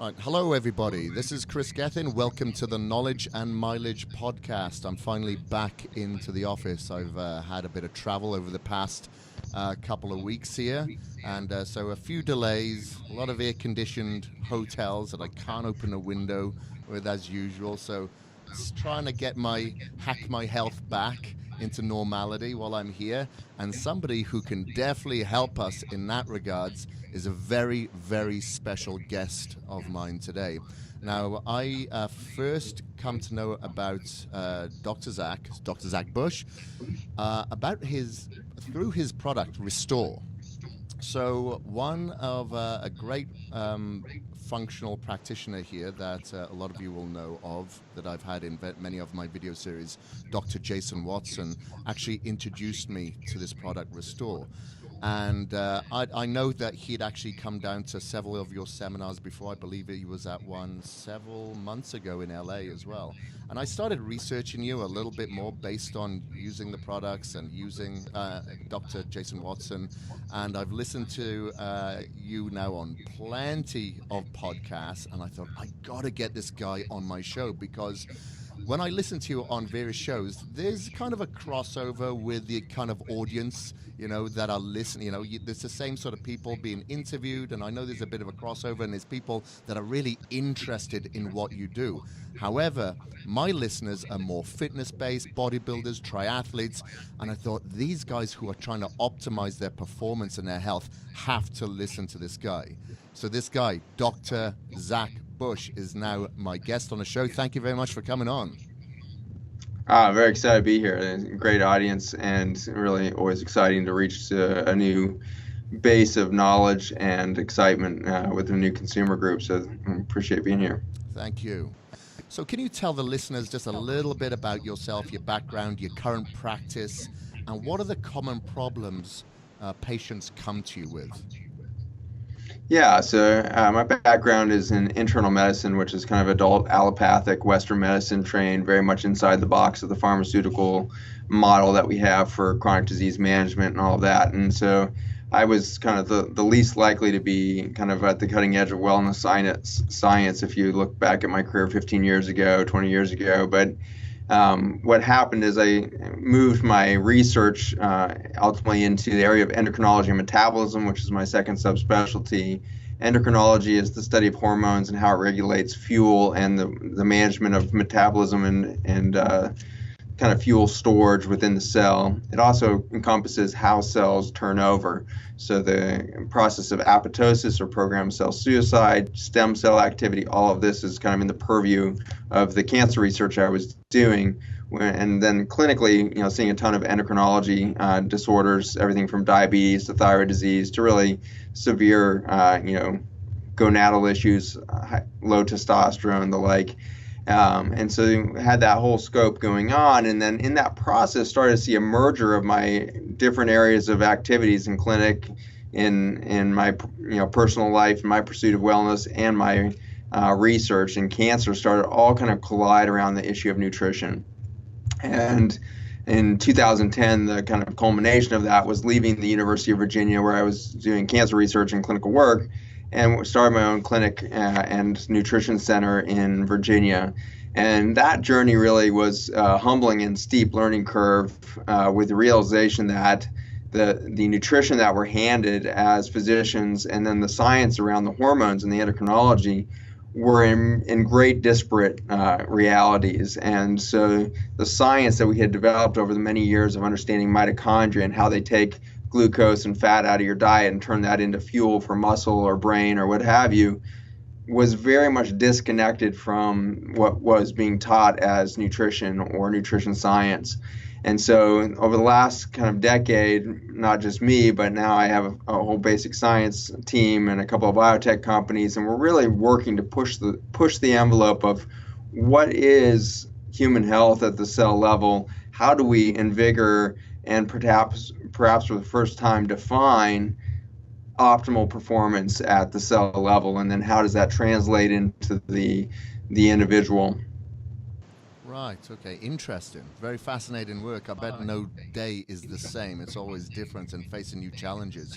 Right. Hello, everybody. This is Kris Gethin. Welcome to the Knowledge and Mileage podcast. I'm finally back into the office. I've had a bit of travel over the past couple of weeks here, and so a few delays, a lot of air-conditioned hotels that I can't open a window with as usual. So it's trying to hack my health back into normality while I'm here. And somebody who can definitely help us in that regards is a very, very special guest of mine today. Now, I first come to know about Dr. Zach Bush, through his product, Restore. So one of a great functional practitioner here that a lot of you will know of, that I've had in many of my video series, Dr. Jason Watson, actually introduced me to this product, Restore. And I know that he'd actually come down to several of your seminars before. I believe he was at one several months ago in LA as well. And I started researching you a little bit more based on using the products and using Dr. Jason Watson. And I've listened to you now on plenty of podcasts. And I thought, I got to get this guy on my show, because when I listen to you on various shows, there's kind of a crossover with the kind of audience, that are listening. There's the same sort of people being interviewed, and I know there's a bit of a crossover, and there's people that are really interested in what you do. However, my listeners are more fitness-based, bodybuilders, triathletes, and I thought these guys who are trying to optimize their performance and their health have to listen to this guy. So this guy, Dr. Zach Bush, is now my guest on the show. Thank you very much for coming on. Very excited to be here. Great audience, and really always exciting to reach a new base of knowledge and excitement with a new consumer group. So I appreciate being here. Thank you. So can you tell the listeners just a little bit about yourself, your background, your current practice, and what are the common problems patients come to you with? Yeah, so my background is in internal medicine, which is kind of adult allopathic Western medicine trained, very much inside the box of the pharmaceutical model that we have for chronic disease management and all of that. And so I was kind of the least likely to be kind of at the cutting edge of wellness science if you look back at my career 15 years ago, 20 years ago. But what happened is I moved my research ultimately into the area of endocrinology and metabolism, which is my second subspecialty. Endocrinology is the study of hormones and how it regulates fuel and the management of metabolism and kind of fuel storage within the cell. It also encompasses how cells turn over. So the process of apoptosis or programmed cell suicide, stem cell activity, all of this is kind of in the purview of the cancer research I was doing. And then clinically, seeing a ton of endocrinology disorders, everything from diabetes to thyroid disease to really severe, gonadal issues, low testosterone, the like. And so had that whole scope going on, and then in that process started to see a merger of my different areas of activities in clinic, in my personal life, my pursuit of wellness, and my research in cancer started all kind of collide around the issue of nutrition. And in 2010, the kind of culmination of that was leaving the University of Virginia, where I was doing cancer research and clinical work, and started my own clinic and nutrition center in Virginia. And that journey really was a humbling and steep learning curve with the realization that the nutrition that we're handed as physicians and then the science around the hormones and the endocrinology were in great disparate realities. And so the science that we had developed over the many years of understanding mitochondria and how they take glucose and fat out of your diet and turn that into fuel for muscle or brain or what have you was very much disconnected from what was being taught as nutrition or nutrition science. And so over the last kind of decade, not just me, but now I have a whole basic science team and a couple of biotech companies, and we're really working to push the envelope of what is human health at the cell level. How do we invigorate and perhaps for the first time define optimal performance at the cell level, and then how does that translate into the individual? Right, okay, interesting. Very fascinating work. I bet no day is the same. It's always different and facing new challenges.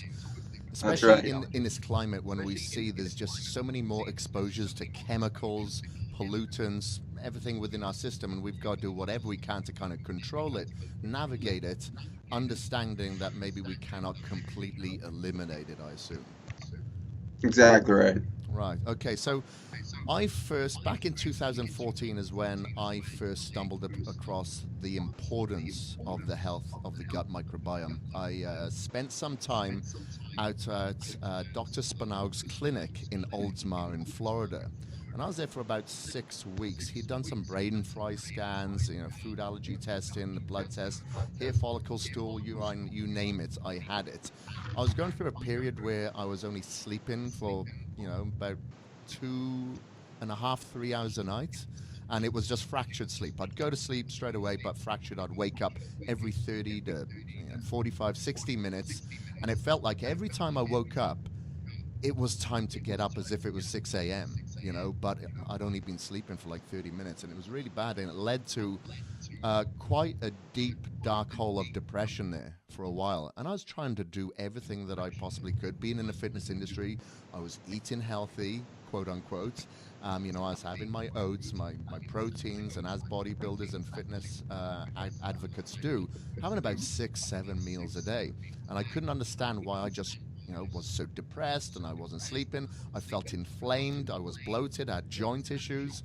That's especially right. in this climate when we see there's just so many more exposures to chemicals, pollutants, everything within our system, and we've got to do whatever we can to kind of control it, navigate it, understanding that maybe we cannot completely eliminate it, I assume. Exactly right. Right. Okay. So I first, back in 2014, is when I first stumbled across the importance of the health of the gut microbiome. I spent some time out at Dr. Spanaug's clinic in Oldsmar in Florida. And I was there for about 6 weeks. He'd done some brain fry scans, food allergy testing, the blood test, hair follicle, stool, urine, you name it, I had it. I was going through a period where I was only sleeping for, about 2.5, 3 hours a night. And it was just fractured sleep. I'd go to sleep straight away, but fractured. I'd wake up every 30 to 45, 60 minutes. And it felt like every time I woke up, it was time to get up as if it was 6 a.m., but I'd only been sleeping for like 30 minutes, and it was really bad. And it led to quite a deep, dark hole of depression there for a while. And I was trying to do everything that I possibly could. Being in the fitness industry, I was eating healthy, quote unquote. I was having my oats, my proteins, and as bodybuilders and fitness advocates do, having about 6, 7 meals a day. And I couldn't understand why I just was so depressed and I wasn't sleeping. I felt inflamed. I was bloated. I had joint issues.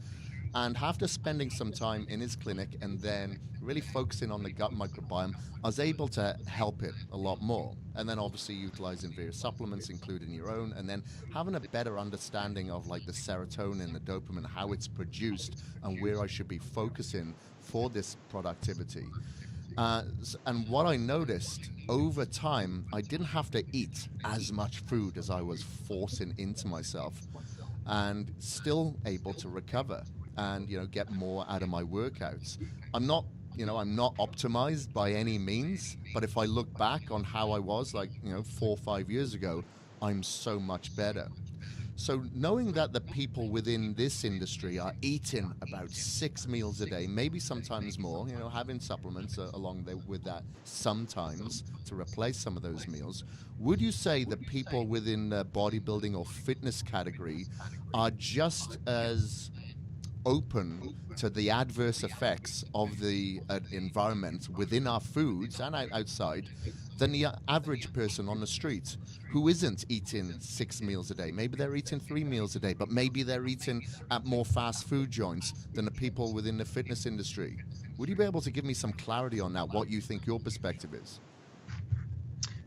And after spending some time in his clinic and then really focusing on the gut microbiome, I was able to help it a lot more. And then obviously utilizing various supplements, including your own, and then having a better understanding of like the serotonin, the dopamine, how it's produced, and where I should be focusing for this productivity. And what I noticed over time, I didn't have to eat as much food as I was forcing into myself, and still able to recover and get more out of my workouts. I'm not optimized by any means, but if I look back on how I was like 4 or 5 years ago, I'm so much better. So knowing that the people within this industry are eating about 6 meals a day, maybe sometimes more, having supplements along with that sometimes to replace some of those meals, would you say the people within the bodybuilding or fitness category are just as open to the adverse effects of the environment within our foods and outside than the average person on the street who isn't eating 6 meals a day? Maybe they're eating 3 meals a day, but maybe they're eating at more fast food joints than the people within the fitness industry. Would you be able to give me some clarity on that, what you think your perspective is?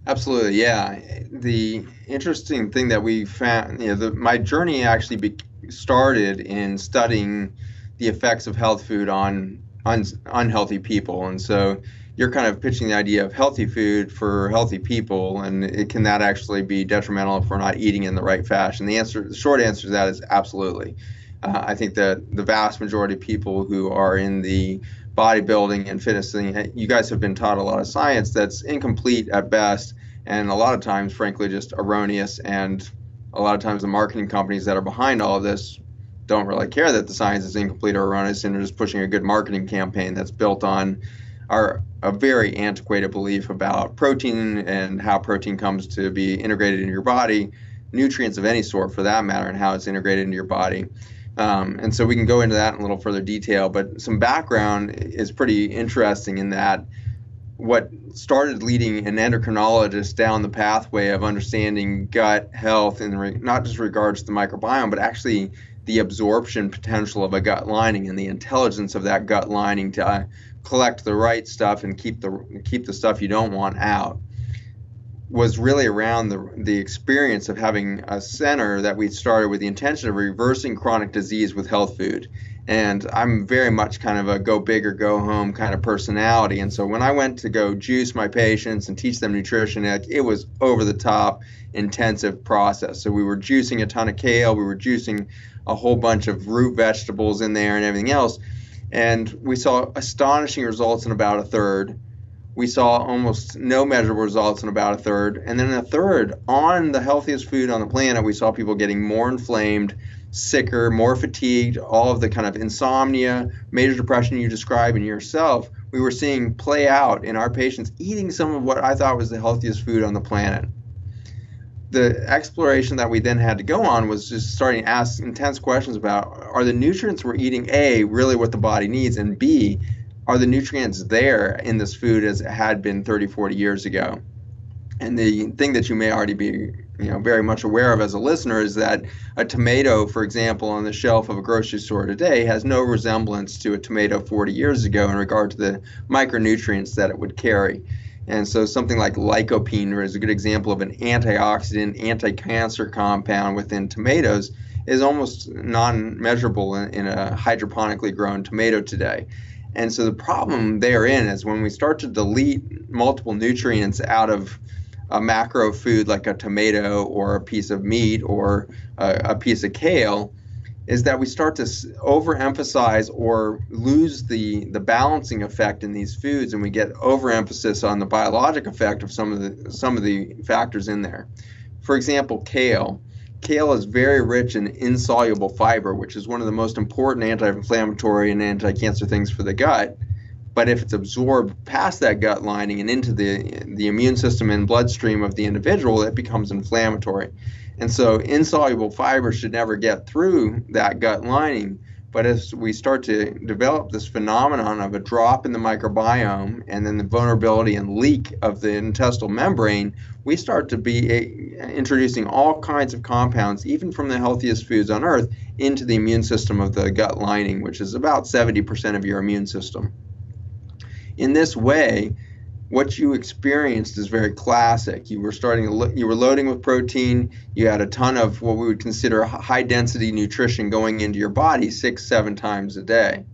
Absolutely, yeah. The interesting thing that we found, my journey actually started in studying the effects of health food on unhealthy people, and so you're kind of pitching the idea of healthy food for healthy people, and can that actually be detrimental if we're not eating in the right fashion? The short answer to that is absolutely. I think that the vast majority of people who are in the bodybuilding and fitness thing, you guys have been taught a lot of science that's incomplete at best, and a lot of times, frankly, just erroneous. And a lot of times, the marketing companies that are behind all of this don't really care that the science is incomplete or erroneous, and they're just pushing a good marketing campaign that's built on a very antiquated belief about protein and how protein comes to be integrated into your body, nutrients of any sort for that matter, and how it's integrated into your body. And so we can go into that in a little further detail, but some background is pretty interesting in that what started leading an endocrinologist down the pathway of understanding gut health in not just regards to the microbiome, but actually the absorption potential of a gut lining and the intelligence of that gut lining to collect the right stuff and keep the stuff you don't want out, was really around the experience of having a center that we started with the intention of reversing chronic disease with health food. And I'm very much kind of a go big or go home kind of personality. And so when I went to go juice my patients and teach them nutrition, it was over the top intensive process. So we were juicing a ton of kale, we were juicing a whole bunch of root vegetables in there and everything else. And we saw astonishing results in about a third. We saw almost no measurable results in about a third. And then in a third, on the healthiest food on the planet, we saw people getting more inflamed, sicker, more fatigued, all of the kind of insomnia, major depression you describe in yourself, we were seeing play out in our patients eating some of what I thought was the healthiest food on the planet. the exploration that we then had to go on was just starting to ask intense questions about, are the nutrients we're eating, A, really what the body needs, and B, are the nutrients there in this food as it had been 30, 40 years ago? And the thing that you may already be very much aware of as a listener is that a tomato, for example, on the shelf of a grocery store today has no resemblance to a tomato 40 years ago in regard to the micronutrients that it would carry. And so something like lycopene is a good example of an antioxidant, anti-cancer compound within tomatoes is almost non-measurable in a hydroponically grown tomato today. And so the problem therein is when we start to delete multiple nutrients out of a macro food like a tomato or a piece of meat or a piece of kale, is that we start to overemphasize or lose the balancing effect in these foods, and we get overemphasis on the biologic effect of some of the factors in there. For example, kale. Kale is very rich in insoluble fiber, which is one of the most important anti-inflammatory and anti-cancer things for the gut. But if it's absorbed past that gut lining and into the immune system and bloodstream of the individual, it becomes inflammatory. And so insoluble fiber should never get through that gut lining. But as we start to develop this phenomenon of a drop in the microbiome and then the vulnerability and leak of the intestinal membrane, we start to be introducing all kinds of compounds, even from the healthiest foods on earth, into the immune system of the gut lining, which is about 70% of your immune system. In this way, what you experienced is very classic. You were loading with protein. You had a ton of what we would consider high density nutrition going into your body 6-7 times a day.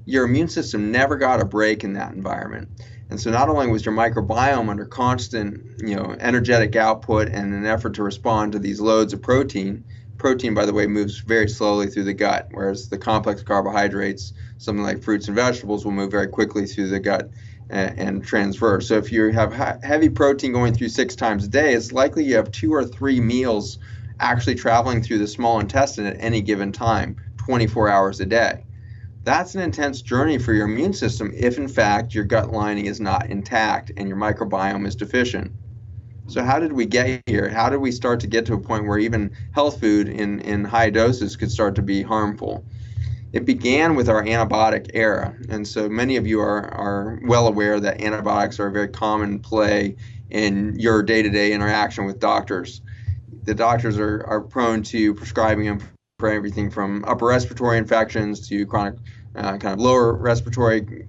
Your immune system never got a break in that environment. And so not only was your microbiome under constant, energetic output and an effort to respond to these loads of protein, by the way, moves very slowly through the gut, whereas the complex carbohydrates, something like fruits and vegetables, will move very quickly through the gut and transfer. So if you have heavy protein going through 6 times a day, it's likely you have 2 or 3 meals actually traveling through the small intestine at any given time, 24 hours a day. That's an intense journey for your immune system if, in fact, your gut lining is not intact and your microbiome is deficient. So how did we get here? How did we start to get to a point where even health food in high doses could start to be harmful? It began with our antibiotic era, and so many of you are well aware that antibiotics are a very common play in your day-to-day interaction with doctors. The doctors are prone to prescribing them for everything from upper respiratory infections to chronic kind of lower respiratory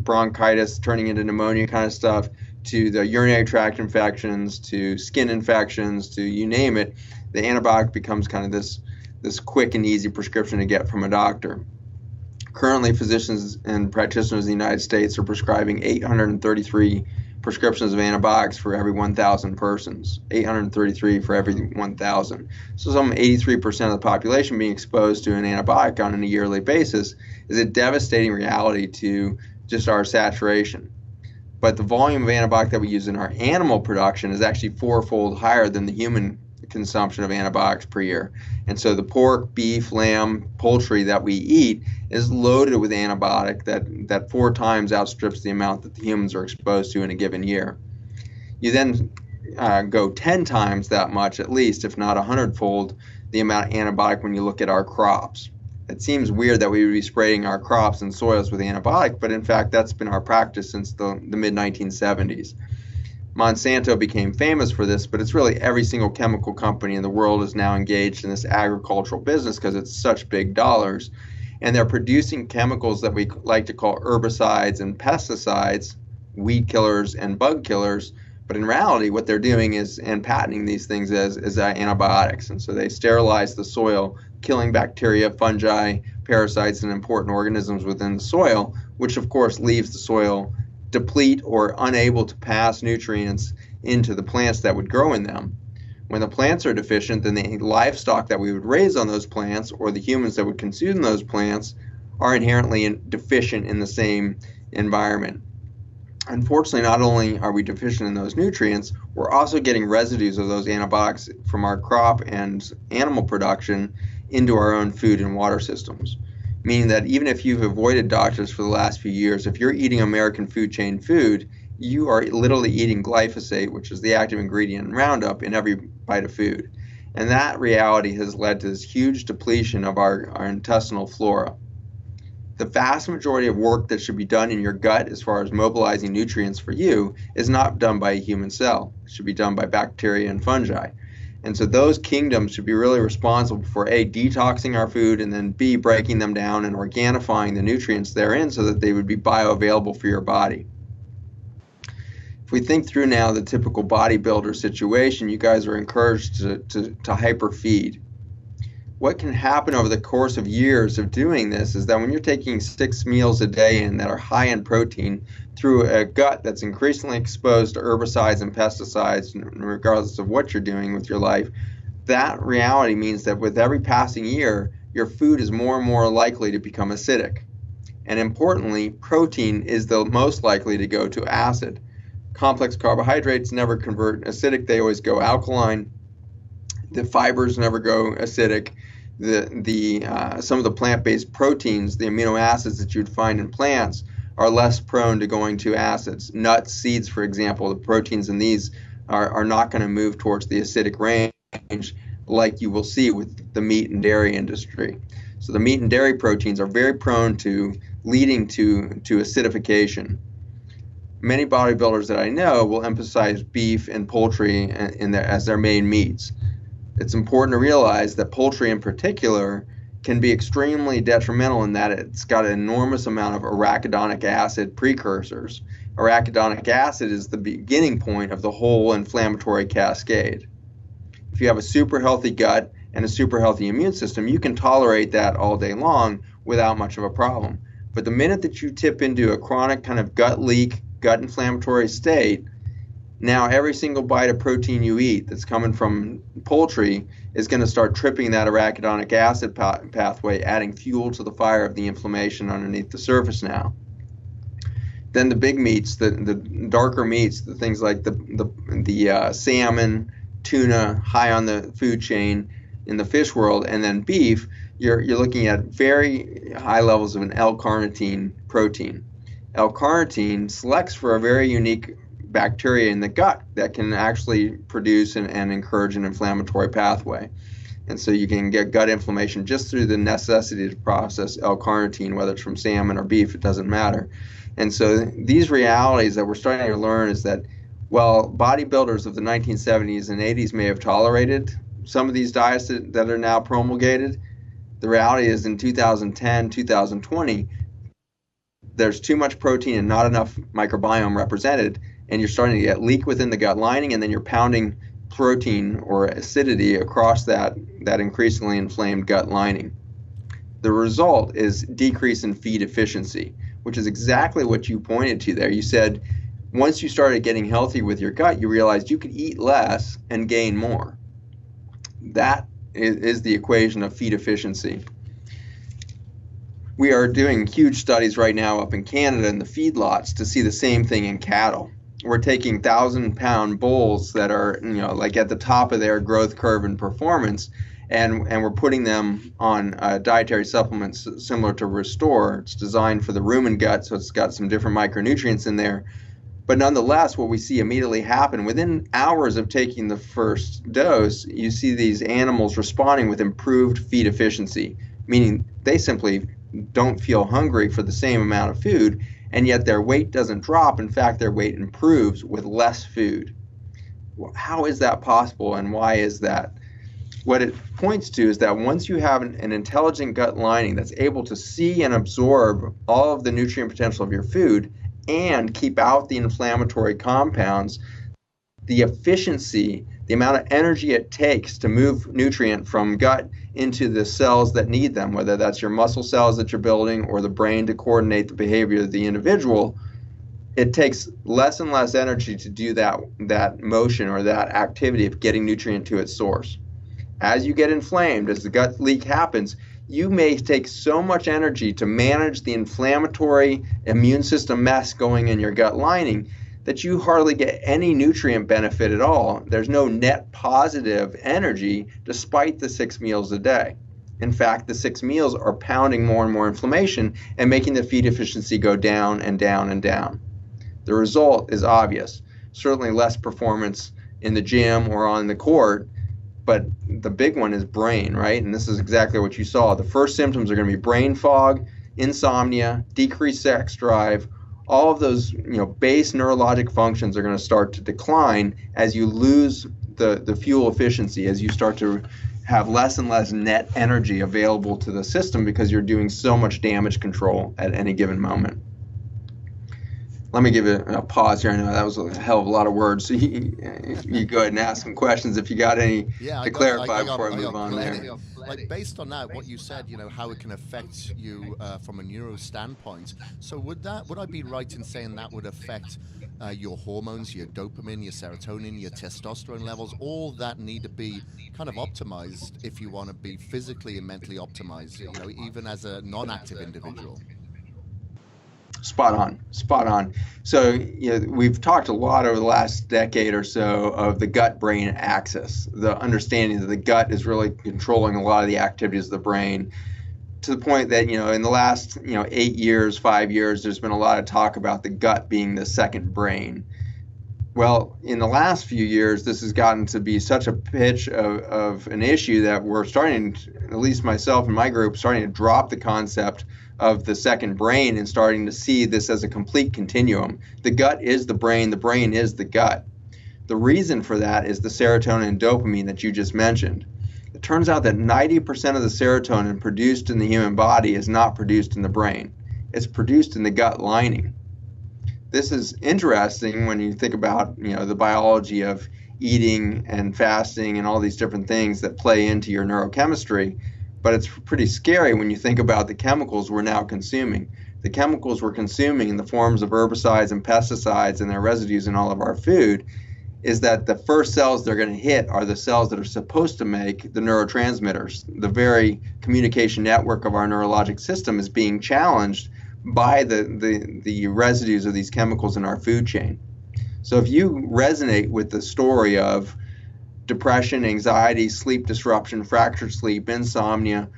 bronchitis turning into pneumonia kind of stuff, to the urinary tract infections, to skin infections, to you name it. The antibiotic becomes kind of this quick and easy prescription to get from a doctor. Currently, physicians and practitioners in the United States are prescribing 833 prescriptions of antibiotics for every 1,000 persons. 833 for every 1,000. So some 83% of the population being exposed to an antibiotic on a yearly basis is a devastating reality to just our saturation. But the volume of antibiotic that we use in our animal production is actually 4-fold higher than the human consumption of antibiotics per year. And so the pork, beef, lamb, poultry that we eat is loaded with antibiotic that 4 times outstrips the amount that the humans are exposed to in a given year. You then go 10 times that much, at least, if not 100-fold, the amount of antibiotic when you look at our crops. It seems weird that we would be spraying our crops and soils with antibiotic, but in fact, that's been our practice since the mid-1970s. Monsanto became famous for this, but it's really every single chemical company in the world is now engaged in this agricultural business because it's such big dollars. And they're producing chemicals that we like to call herbicides and pesticides, weed killers and bug killers. But in reality, what they're doing is, and patenting these things as antibiotics. And so they sterilize the soil, killing bacteria, fungi, parasites, and important organisms within the soil, which of course leaves the soil deplete or unable to pass nutrients into the plants that would grow in them. When the plants are deficient, then the livestock that we would raise on those plants or the humans that would consume those plants are inherently deficient in the same environment. Unfortunately, not only are we deficient in those nutrients, we're also getting residues of those antibiotics from our crop and animal production into our own food and water systems. Meaning that even if you've avoided doctors for the last few years, if you're eating American food chain food, you are literally eating glyphosate, which is the active ingredient in Roundup, in every bite of food. And that reality has led to this huge depletion of our intestinal flora. The vast majority of work that should be done in your gut as far as mobilizing nutrients for you is not done by a human cell. It should be done by bacteria and fungi. And so those kingdoms should be really responsible for A, detoxing our food, and then B, breaking them down and organifying the nutrients therein so that they would be bioavailable for your body. If we think through now the typical bodybuilder situation, you guys are encouraged to hyperfeed. What can happen over the course of years of doing this is that when you're taking 6 meals a day in that are high in protein through a gut that's increasingly exposed to herbicides and pesticides, regardless of what you're doing with your life, that reality means that with every passing year, your food is more and more likely to become acidic. And importantly, protein is the most likely to go to acid. Complex carbohydrates never convert acidic, they always go alkaline. The fibers never go acidic. Some of the plant-based proteins, the amino acids that you'd find in plants, are less prone to going to acids. Nuts, seeds, for example, the proteins in these are not going to move towards the acidic range like you will see with the meat and dairy industry. So the meat and dairy proteins are very prone to leading to acidification. Many bodybuilders that I know will emphasize beef and poultry as their main meats. It's important to realize that poultry in particular can be extremely detrimental in that it's got an enormous amount of arachidonic acid precursors. Arachidonic acid is the beginning point of the whole inflammatory cascade. If you have a super healthy gut and a super healthy immune system, you can tolerate that all day long without much of a problem. But the minute that you tip into a chronic kind of gut leak, gut inflammatory state, now every single bite of protein you eat that's coming from poultry is going to start tripping that arachidonic acid pathway, adding fuel to the fire of the inflammation underneath the surface now. Then the big meats, the darker meats, the things like the salmon, tuna, high on the food chain in the fish world, and then beef, you're looking at very high levels of an L-carnitine protein. L-carnitine selects for a very unique bacteria in the gut that can actually produce and encourage an inflammatory pathway. And so you can get gut inflammation just through the necessity to process L-carnitine, whether it's from salmon or beef, it doesn't matter. And so these realities that we're starting to learn is that while bodybuilders of the 1970s and 80s may have tolerated some of these diets that are now promulgated, the reality is in 2010, 2020, there's too much protein and not enough microbiome represented, and you're starting to get leak within the gut lining, and then you're pounding protein or acidity across that increasingly inflamed gut lining. The result is decrease in feed efficiency, which is exactly what you pointed to there. You said once you started getting healthy with your gut, you realized you could eat less and gain more. That is the equation of feed efficiency. We are doing huge studies right now up in Canada in the feedlots to see the same thing in cattle. We're taking 1,000-pound bulls that are, like at the top of their growth curve and performance, and we're putting them on dietary supplements similar to Restore. It's designed for the rumen gut, so it's got some different micronutrients in there. But nonetheless, what we see immediately happen, within hours of taking the first dose, you see these animals responding with improved feed efficiency, meaning they simply don't feel hungry for the same amount of food, and yet their weight doesn't drop. In fact, their weight improves with less food. Well, how is that possible, and why is that? What it points to is that once you have an intelligent gut lining that's able to see and absorb all of the nutrient potential of your food and keep out the inflammatory compounds, the efficiency, the amount of energy it takes to move nutrient from gut into the cells that need them, whether that's your muscle cells that you're building or the brain to coordinate the behavior of the individual, it takes less and less energy to do that motion or that activity of getting nutrient to its source. As you get inflamed, as the gut leak happens, you may take so much energy to manage the inflammatory immune system mess going in your gut lining that you hardly get any nutrient benefit at all. There's no net positive energy despite the 6 meals a day. In fact, the 6 meals are pounding more and more inflammation and making the feed efficiency go down and down and down. The result is obvious. Certainly less performance in the gym or on the court, but the big one is brain, right? And this is exactly what you saw. The first symptoms are going to be brain fog, insomnia, decreased sex drive. All of those, base neurologic functions are going to start to decline as you lose the fuel efficiency, as you start to have less and less net energy available to the system because you're doing so much damage control at any given moment. Let me give it a pause here. I know that was a hell of a lot of words. So you go ahead and ask some questions if you got any to clarify before I move on there. Like based on that, what you said, how it can affect you from a neuro standpoint. So would I be right in saying that would affect your hormones, your dopamine, your serotonin, your testosterone levels, all that need to be kind of optimized if you want to be physically and mentally optimized, even as a non-active individual? Spot on. So we've talked a lot over the last decade or so of the gut-brain axis, the understanding that the gut is really controlling a lot of the activities of the brain, to the point that in the last 8 years, 5 years, there's been a lot of talk about the gut being the second brain. Well, in the last few years, this has gotten to be such a pitch of an issue that we're starting, at least myself and my group, starting to drop the concept of the second brain and starting to see this as a complete continuum. The gut is the brain is the gut. The reason for that is the serotonin and dopamine that you just mentioned. It turns out that 90% of the serotonin produced in the human body is not produced in the brain. It's produced in the gut lining. This is interesting when you think about, the biology of eating and fasting and all these different things that play into your neurochemistry. But it's pretty scary when you think about the chemicals we're now consuming. The chemicals we're consuming in the forms of herbicides and pesticides and their residues in all of our food is that the first cells they're going to hit are the cells that are supposed to make the neurotransmitters. The very communication network of our neurologic system is being challenged by the residues of these chemicals in our food chain. So if you resonate with the story of depression, anxiety, sleep disruption, fractured sleep, insomnia,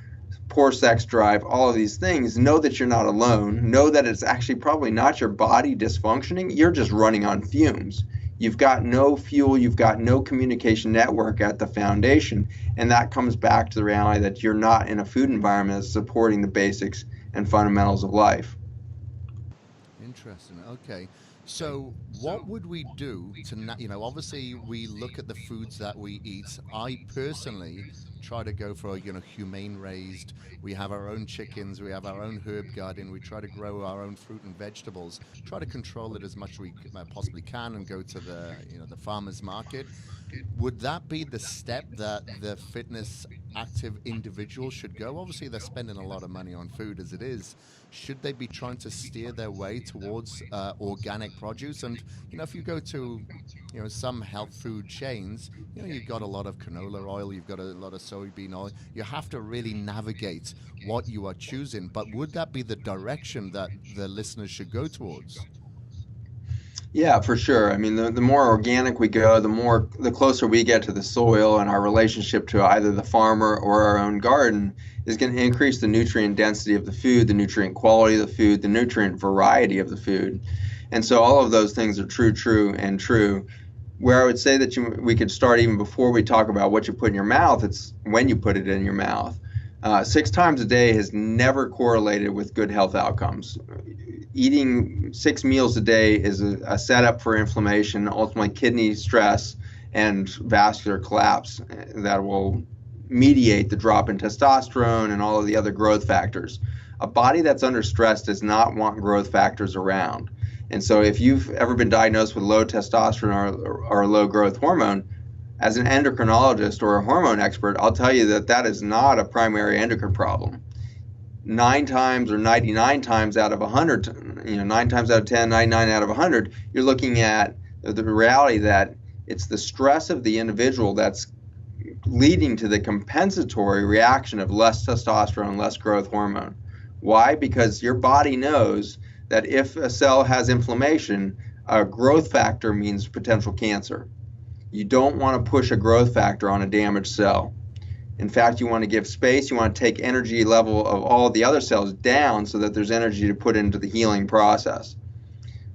poor sex drive, all of these things, know that you're not alone. Know that it's actually probably not your body dysfunctioning. You're just running on fumes. You've got no fuel. You've got no communication network at the foundation. And that comes back to the reality that you're not in a food environment that's supporting the basics and fundamentals of life. Interesting. Okay. So what would we do to, obviously we look at the foods that we eat. I personally try to go for, humane raised. We have our own chickens. We have our own herb garden. We try to grow our own fruit and vegetables. Try to control it as much as we possibly can and go to the farmer's market. Would that be the step that the fitness active individual should go? Obviously, they're spending a lot of money on food as it is. Should they be trying to steer their way towards organic produce? And, if you go to, some health food chains, you've got a lot of canola oil, you've got a lot of soybean oil. You have to really navigate what you are choosing. But would that be the direction that the listeners should go towards? Yeah, for sure. I mean, the more organic we go, the closer we get to the soil, and our relationship to either the farmer or our own garden is going to increase the nutrient density of the food, the nutrient quality of the food, the nutrient variety of the food. And so all of those things are true. Where I would say that we could start even before we talk about what you put in your mouth, it's when you put it in your mouth. 6 times a day has never correlated with good health outcomes. Eating 6 meals a day is a setup for inflammation, ultimately kidney stress and vascular collapse that will mediate the drop in testosterone and all of the other growth factors. A body that's under stress does not want growth factors around. And so if you've ever been diagnosed with low testosterone or low growth hormone, as an endocrinologist or a hormone expert, I'll tell you that is not a primary endocrine problem. 9 times or 99 times out of 100, 9 times out of 10, 99 out of 100, you're looking at the reality that it's the stress of the individual that's leading to the compensatory reaction of less testosterone, less growth hormone. Why? Because your body knows that if a cell has inflammation, a growth factor means potential cancer. You don't want to push a growth factor on a damaged cell. In fact, you want to give space. You want to take energy level of all the other cells down so that there's energy to put into the healing process.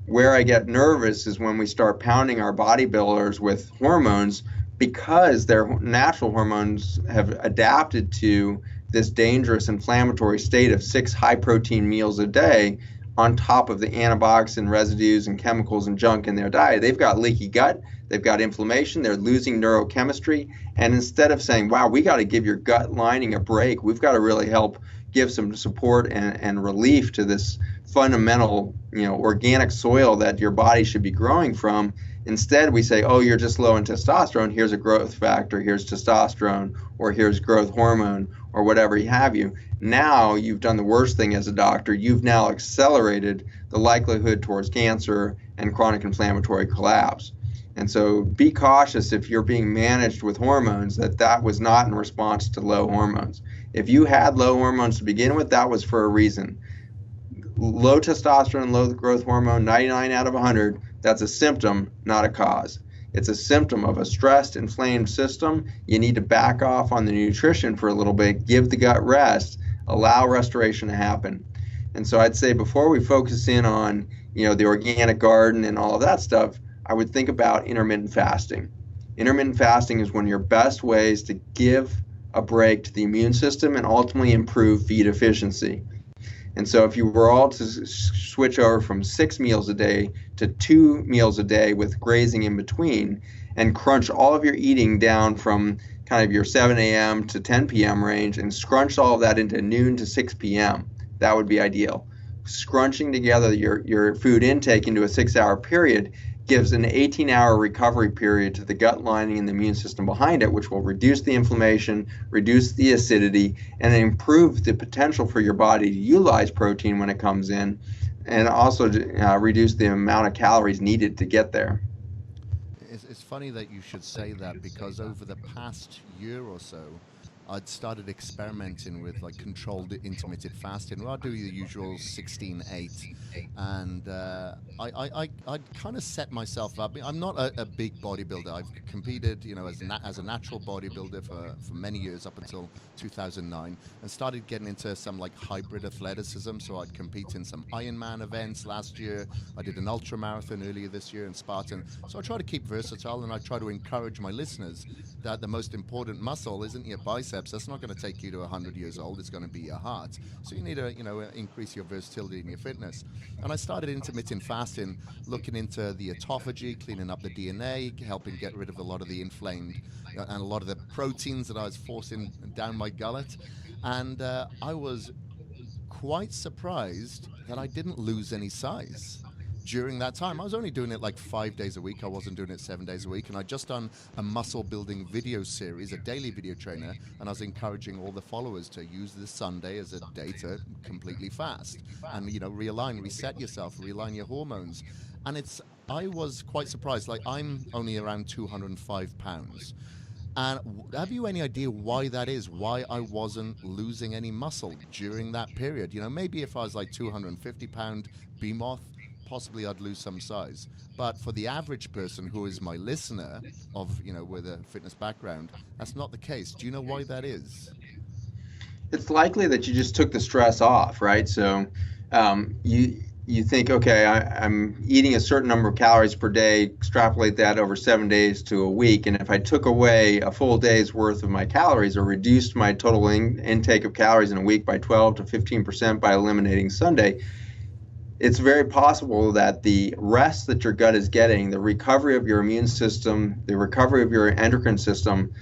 Where I get nervous is when we start pounding our bodybuilders with hormones because their natural hormones have adapted to this dangerous inflammatory state of 6 high protein meals a day on top of the antibiotics and residues and chemicals and junk in their diet. They've got leaky gut, they've got inflammation, they're losing neurochemistry. And instead of saying, wow, we got to give your gut lining a break, we've got to really help give some support and relief to this fundamental, organic soil that your body should be growing from. Instead, we say, oh, you're just low in testosterone. Here's a growth factor. Here's testosterone, or here's growth hormone, or whatever have you. Now you've done the worst thing as a doctor. You've now accelerated the likelihood towards cancer and chronic inflammatory collapse. And so be cautious if you're being managed with hormones that was not in response to low hormones. If you had low hormones to begin with, that was for a reason. Low testosterone, low growth hormone, 99 out of 100, that's a symptom, not a cause. It's a symptom of a stressed, inflamed system. You need to back off on the nutrition for a little bit, give the gut rest, allow restoration to happen. And so I'd say before we focus in on, the organic garden and all of that stuff, I would think about intermittent fasting. Intermittent fasting is one of your best ways to give a break to the immune system and ultimately improve feed efficiency. And so if you were all to switch over from 6 meals a day to 2 meals a day with grazing in between and crunch all of your eating down from kind of your 7 a.m. to 10 p.m. range and scrunch all of that into noon to 6 p.m., that would be ideal. Scrunching together your food intake into a 6-hour period gives an 18-hour recovery period to the gut lining and the immune system behind it, which will reduce the inflammation, reduce the acidity, and improve the potential for your body to utilize protein when it comes in, and also reduce the amount of calories needed to get there. It's funny that you should say that, because over the past year or so, I'd started experimenting with like controlled intermittent fasting, where I do the usual 16-8, and I kind of set myself up. I'm not a big bodybuilder. I've competed, as a natural bodybuilder for many years up until 2009, and started getting into some like hybrid athleticism. So I'd compete in some Ironman events last year. I did an ultra marathon earlier this year in Spartan. So I try to keep versatile, and I try to encourage my listeners that the most important muscle isn't your biceps. That's not going to take you to 100 years old. It's going to be your heart. So you need to, increase your versatility in your fitness. And I started intermittent fasting, looking into the autophagy, cleaning up the DNA, helping get rid of a lot of the inflamed and a lot of the proteins that I was forcing down my gullet. And I was quite surprised that I didn't lose any size during that time. I was only doing it like 5 days a week. I wasn't doing it 7 days a week. And I'd just done a muscle building video series, a daily video trainer, and I was encouraging all the followers to use this Sunday as a day to completely fast and, realign, reset yourself, realign your hormones. And I was quite surprised. Like, I'm only around 205 pounds. And have you any idea why that is? Why I wasn't losing any muscle during that period? Maybe if I was like 250-pound behemoth, possibly I'd lose some size. But for the average person who is my listener with a fitness background, that's not the case. Do you know why that is? It's likely that you just took the stress off, right? So you think, okay, I'm eating a certain number of calories per day, extrapolate that over 7 days to a week, and if I took away a full day's worth of my calories or reduced my total intake of calories in a week by 12 to 15% by eliminating Sunday, it's very possible that the rest that your gut is getting, the recovery of your immune system, the recovery of your endocrine system,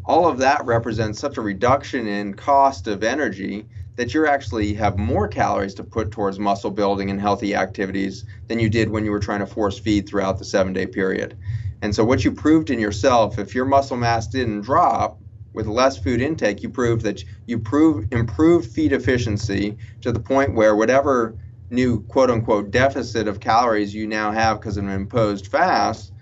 all of that represents such a reduction in cost of energy that you actually have more calories to put towards muscle building and healthy activities than you did when you were trying to force feed throughout the 7-day period. And so what you proved in yourself, if your muscle mass didn't drop with less food intake, you proved that you improved feed efficiency to the point where whatever new quote-unquote deficit of calories you now have because of an imposed fast,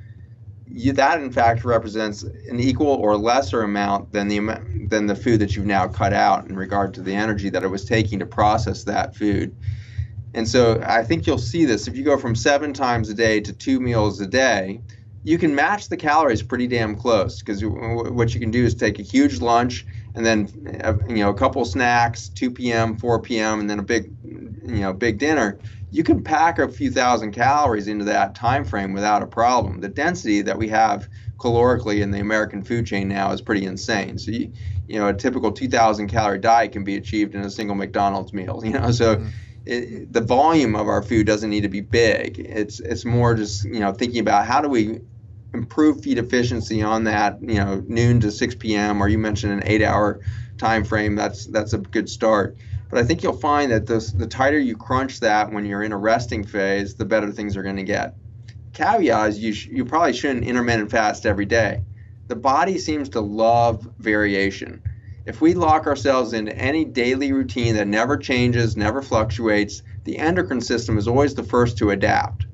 that in fact represents an equal or lesser amount than the food that you've now cut out in regard to the energy that it was taking to process that food. And so I think you'll see this. If you go from 7 times a day to 2 meals a day, you can match the calories pretty damn close, because what you can do is take a huge lunch and then a couple snacks, 2 p.m., 4 p.m., and then a big dinner. you can pack a few thousand calories into that time frame without a problem. The density that we have calorically in the American food chain now is pretty insane. So a typical 2,000 calorie diet can be achieved in a single McDonald's meal. So the volume of our food doesn't need to be big. It's more just thinking about how do we improve feed efficiency on that noon to 6 p.m. or you mentioned an 8-hour time frame. That's a good start. But I think you'll find that the tighter you crunch that when you're in a resting phase, the better things are going to get. Caveat is you probably shouldn't intermittent fast every day. The body seems to love variation. If we lock ourselves into any daily routine that never changes, never fluctuates, the endocrine system is always the first to adapt.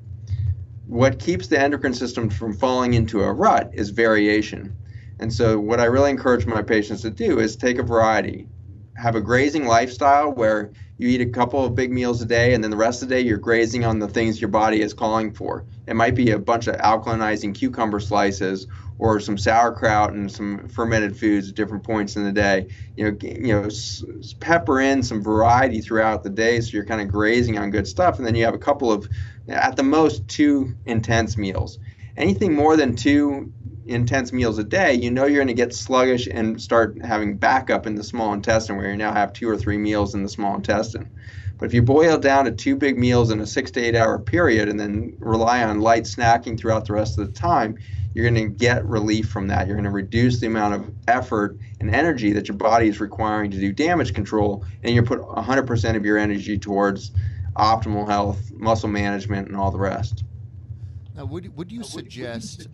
What keeps the endocrine system from falling into a rut is variation. And so what I really encourage my patients to do is take a variety. Have a grazing lifestyle where you eat a couple of big meals a day and then the rest of the day you're grazing on the things your body is calling for. It might be a bunch of alkalinizing cucumber slices or some sauerkraut and some fermented foods at different points in the day. Pepper in some variety throughout the day so you're kind of grazing on good stuff, and then you have a couple of, at the most, 2 intense meals. Anything more than 2 intense meals a day, you're going to get sluggish and start having backup in the small intestine where you now have 2 or 3 meals in the small intestine. But if you boil down to 2 big meals in a 6 to 8 hour period and then rely on light snacking throughout the rest of the time, you're going to get relief from that. You're going to reduce the amount of effort and energy that your body is requiring to do damage control, and you put 100% of your energy towards optimal health, muscle management, and all the rest. Now, would you suggest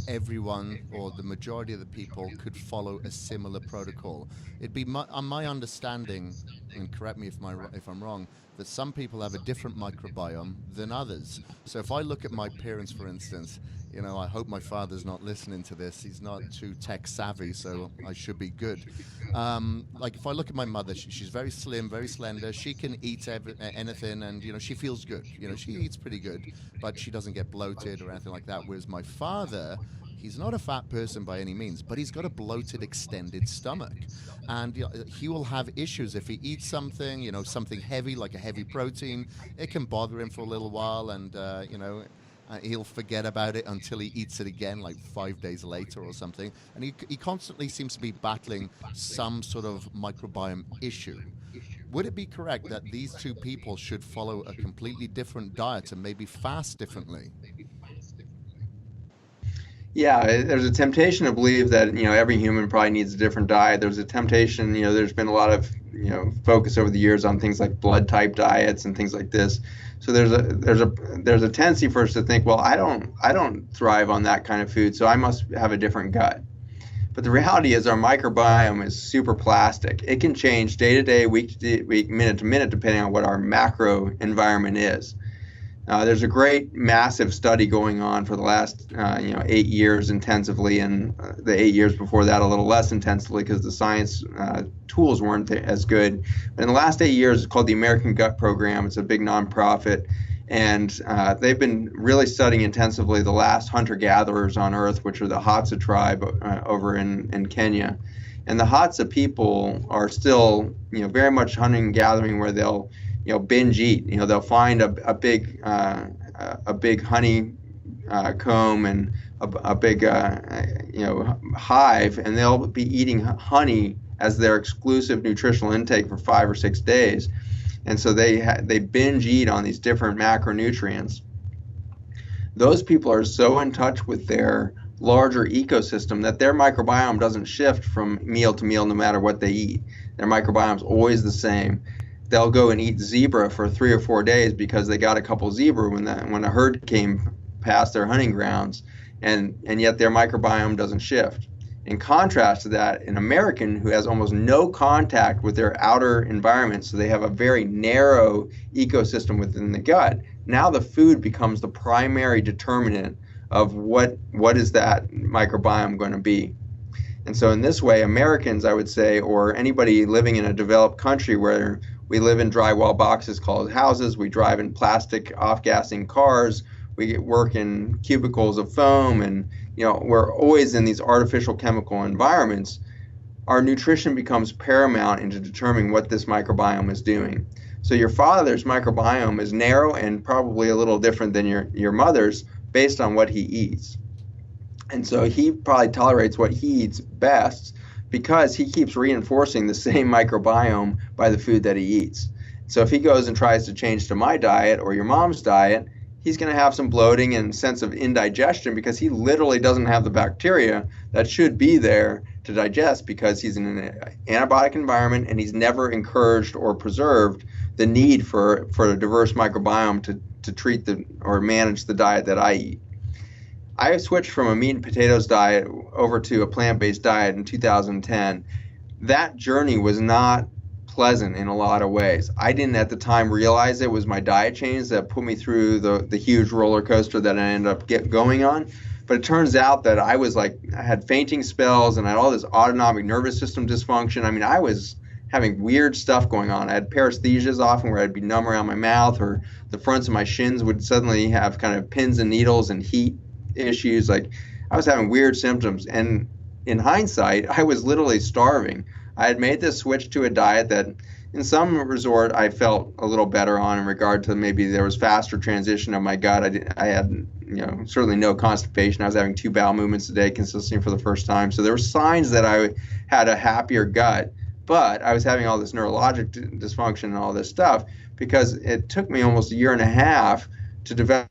everyone or the majority of the people could follow a similar protocol? It'd be my understanding, and correct me if I'm wrong, that some people have a different microbiome than others. So if I look at my parents, for instance, I hope my father's not listening to this. He's not too tech savvy, so I should be good. Like if I look at my mother, she's very slim, very slender. She can eat anything, and she feels good. She eats pretty good, but she doesn't get bloated or anything like that. Whereas my father, he's not a fat person by any means, but he's got a bloated, extended stomach, and he will have issues if he eats something, something heavy like a heavy protein. It can bother him for a little while, and he'll forget about it until he eats it again, like 5 days later or something. And he constantly seems to be battling some sort of microbiome issue. Would it be correct that these 2 people should follow a completely different diet and maybe fast differently? Yeah, there's a temptation to believe that every human probably needs a different diet. There's a temptation, there's been a lot of focus over the years on things like blood type diets and things like this. So there's a tendency for us to think, well, I don't thrive on that kind of food, so I must have a different gut. But the reality is our microbiome is super plastic. It can change day to day, week to week, minute to minute, depending on what our macro environment is. There's a great massive study going on for the last 8 years intensively, and the 8 years before that a little less intensively because the science tools weren't as good. But in the last 8 years, it's called the American Gut Program. It's a big nonprofit, and they've been really studying intensively the last hunter-gatherers on Earth, which are the Hadza tribe over in Kenya. And the Hadza people are still very much hunting and gathering where they'll binge eat. They'll find a big honey comb and a big hive, and they'll be eating honey as their exclusive nutritional intake for 5 or 6 days. And so they binge eat on these different macronutrients. Those people are so in touch with their larger ecosystem that their microbiome doesn't shift from meal to meal no matter what they eat. Their microbiome is always the same. They'll go and eat zebra for 3 or 4 days because they got a couple zebra when a herd came past their hunting grounds, and yet their microbiome doesn't shift. In contrast to that, an American who has almost no contact with their outer environment, so they have a very narrow ecosystem within the gut, now the food becomes the primary determinant of what is that microbiome going to be. And so in this way, Americans, I would say, or anybody living in a developed country where we live in drywall boxes called houses, we drive in plastic off-gassing cars, we work in cubicles of foam, and we're always in these artificial chemical environments. Our nutrition becomes paramount into determining what this microbiome is doing. So your father's microbiome is narrow and probably a little different than your mother's based on what he eats. And so he probably tolerates what he eats best because he keeps reinforcing the same microbiome by the food that he eats. So if he goes and tries to change to my diet or your mom's diet, he's going to have some bloating and sense of indigestion because he literally doesn't have the bacteria that should be there to digest because he's in an antibiotic environment and he's never encouraged or preserved the need for a diverse microbiome to treat or manage the diet that I eat. I switched from a meat and potatoes diet over to a plant-based diet in 2010. That journey was not pleasant in a lot of ways. I didn't at the time realize it was my diet change that put me through the huge roller coaster that I ended up going on. But it turns out that I had fainting spells and I had all this autonomic nervous system dysfunction. I mean, I was having weird stuff going on. I had paresthesias often where I'd be numb around my mouth, or the fronts of my shins would suddenly have kind of pins and needles and heat issues. Like, I was having weird symptoms, and in hindsight I was literally starving. I had made this switch to a diet that in some resort I felt a little better on in regard to maybe there was faster transition of my gut. I had certainly no constipation. I was having 2 bowel movements a day consistently for the first time. So there were signs that I had a happier gut, but I was having all this neurologic dysfunction and all this stuff because it took me almost a year and a half to develop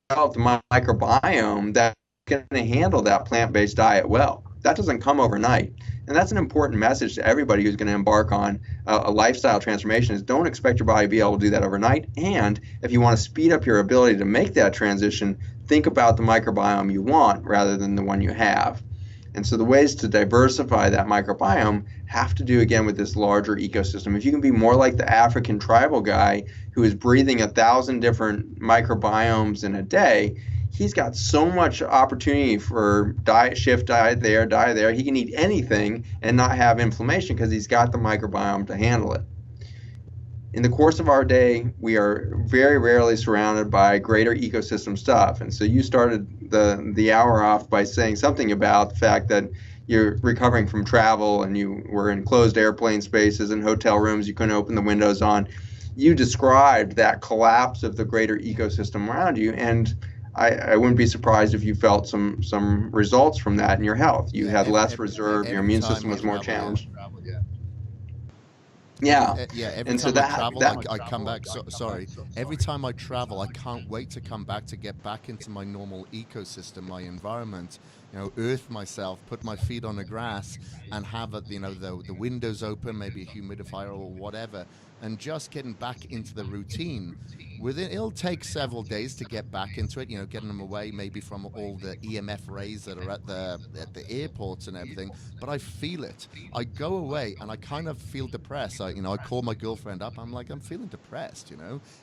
the microbiome that's going to handle that plant-based diet well. That doesn't come overnight. And that's an important message to everybody who's going to embark on a lifestyle transformation, is don't expect your body to be able to do that overnight. And if you want to speed up your ability to make that transition, think about the microbiome you want rather than the one you have. And so the ways to diversify that microbiome have to do, again, with this larger ecosystem. If you can be more like the African tribal guy who is breathing 1,000 different microbiomes in a day, he's got so much opportunity for diet there. He can eat anything and not have inflammation because he's got the microbiome to handle it. In the course of our day, we are very rarely surrounded by greater ecosystem stuff. And so you started the hour off by saying something about the fact that you're recovering from travel and you were in closed airplane spaces and hotel rooms you couldn't open the windows on. You described that collapse of the greater ecosystem around you, and I wouldn't be surprised if you felt some results from that in your health. You had less reserve, your immune system was more challenged. Yeah. Every time I travel, I come back. Sorry. Every time I travel, I can't wait to come back to get back into my normal ecosystem, my environment. Earth myself, put my feet on the grass, and have the windows open, maybe a humidifier or whatever, and just getting back into the routine. It'll take several days to get back into it. Getting them away maybe from all the EMF rays that are at the airports and everything. But I feel it. I go away and I kind of feel depressed. I call my girlfriend up. I'm like, I'm feeling depressed.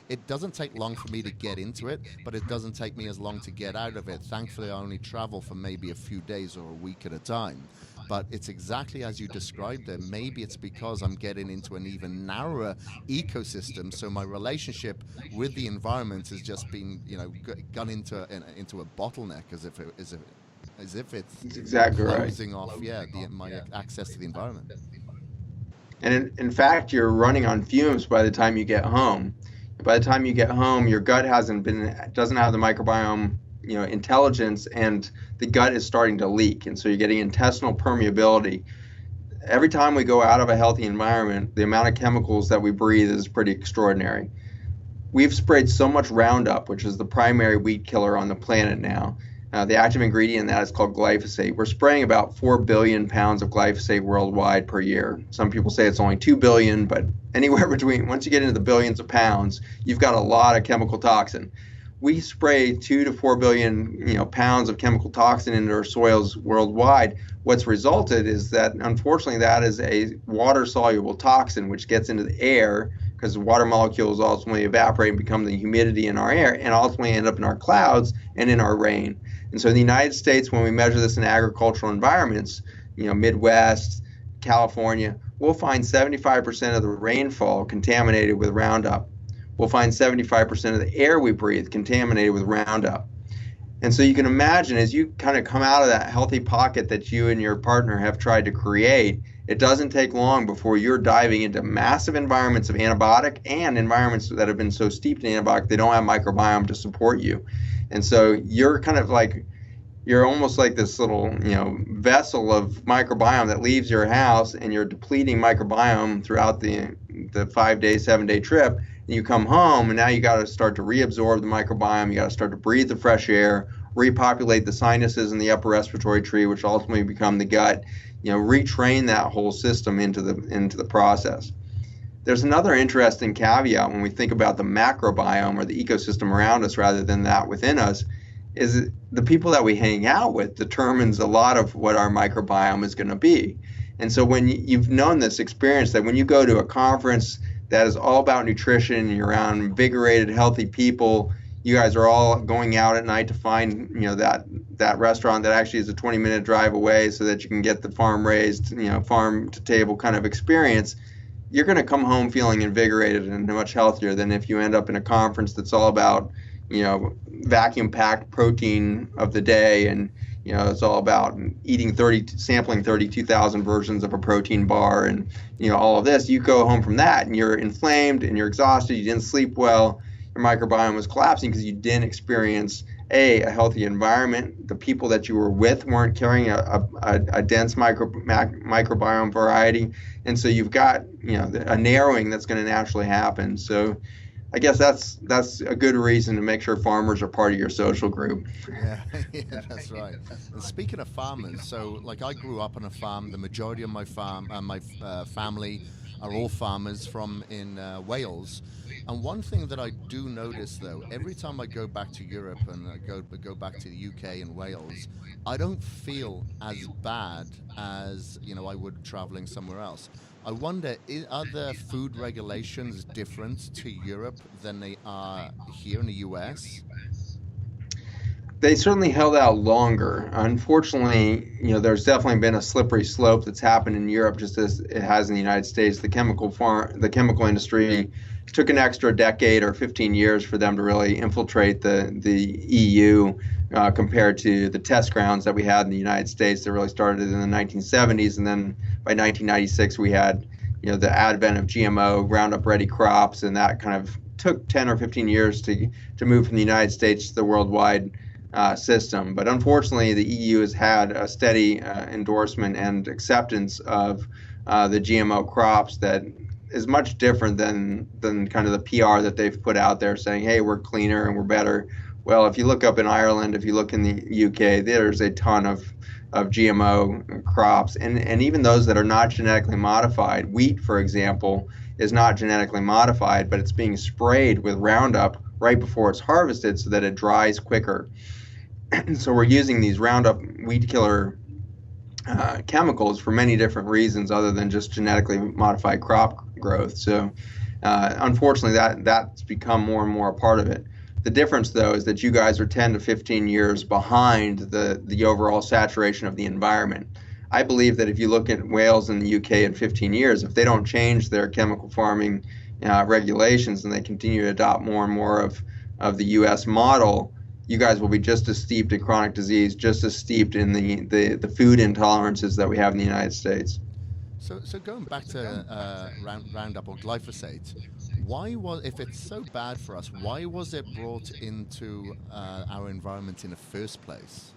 It doesn't take long for me to get into it, but it doesn't take me as long to get out of it. Thankfully, I only travel for maybe a few days or a week at a time. But it's exactly as you described it. Maybe it's because I'm getting into an even narrower ecosystem, so my relationship with the environment has just been, gone into a bottleneck, as if it's exactly closing right. off, my access to the environment. And in fact, you're running on fumes by the time you get home. By the time you get home, your gut doesn't have the microbiome intelligence, and the gut is starting to leak, and so you're getting intestinal permeability. Every time we go out of a healthy environment, the amount of chemicals that we breathe is pretty extraordinary. We've sprayed so much Roundup, which is the primary weed killer on the planet now. The active ingredient in that is called glyphosate. We're spraying about 4 billion pounds of glyphosate worldwide per year. Some people say it's only 2 billion, but anywhere between, once you get into the billions of pounds, you've got a lot of chemical toxin. We spray 2 to 4 billion pounds of chemical toxin into our soils worldwide. What's resulted is that, unfortunately, that is a water-soluble toxin which gets into the air, because the water molecules ultimately evaporate and become the humidity in our air, and ultimately end up in our clouds and in our rain. And so in the United States, when we measure this in agricultural environments, Midwest, California, we'll find 75% of the rainfall contaminated with Roundup. We'll find 75% of the air we breathe contaminated with Roundup. And so you can imagine, as you kind of come out of that healthy pocket that you and your partner have tried to create, it doesn't take long before you're diving into massive environments of antibiotic and environments that have been so steeped in antibiotic they don't have microbiome to support you. And so you're kind of like, you're almost like this little, vessel of microbiome that leaves your house, and you're depleting microbiome throughout the 5-day, 7-day trip. And you come home, and now you got to start to reabsorb the microbiome. You got to start to breathe the fresh air, repopulate the sinuses and the upper respiratory tree, which ultimately become the gut. Retrain that whole system into the process. There's another interesting caveat when we think about the macrobiome, or the ecosystem around us rather than that within us, is the people that we hang out with determines a lot of what our microbiome is going to be. And so when you've known this experience, that when you go to a conference that is all about nutrition and you're around invigorated, healthy people, you guys are all going out at night to find, that restaurant that actually is a 20-minute drive away so that you can get the farm-raised, farm to table kind of experience, you're going to come home feeling invigorated and much healthier than if you end up in a conference that's all about, vacuum-packed protein of the day, and it's all about sampling 32,000 versions of a protein bar, and all of this. You go home from that and you're inflamed and you're exhausted. You didn't sleep well. Your microbiome was collapsing because you didn't experience a healthy environment. The people that you were with weren't carrying a dense microbiome variety, and so you've got a narrowing that's going to naturally happen. So I guess that's a good reason to make sure farmers are part of your social group. Yeah, yeah, that's right. And speaking of farmers, so like I grew up on a farm. The majority of my family are all farmers from in Wales. And one thing that I do notice, though, every time I go back to Europe and I go back to the UK and Wales, I don't feel as bad as I would traveling somewhere else. I wonder, are the food regulations different to Europe than they are here in the US? They certainly held out longer. Unfortunately, there's definitely been a slippery slope that's happened in Europe, just as it has in the United States. The chemical industry took an extra decade or 15 years for them to really infiltrate the EU, compared to the test grounds that we had in the United States that really started in the 1970s, and then by 1996 we had the advent of GMO Roundup Ready crops, and that kind of took 10 or 15 years to move from the United States to the worldwide system. But unfortunately, the EU has had a steady endorsement and acceptance of the GMO crops that is much different than kind of the PR that they've put out there saying, hey, we're cleaner and we're better. Well, if you look up in Ireland, if you look in the UK, there's a ton of GMO crops, and even those that are not genetically modified. Wheat, for example, is not genetically modified, but it's being sprayed with Roundup right before it's harvested so that it dries quicker. So we're using these Roundup weed killer chemicals for many different reasons other than just genetically modified crop growth. So unfortunately, that's become more and more a part of it. The difference, though, is that you guys are 10 to 15 years behind the overall saturation of the environment. I believe that if you look at Wales and the UK in 15 years, if they don't change their chemical farming regulations and they continue to adopt more and more of the US model, you guys will be just as steeped in chronic disease, just as steeped in the food intolerances that we have in the United States. So going back to Roundup or glyphosate, if it's so bad for us, why was it brought into our environment in the first place?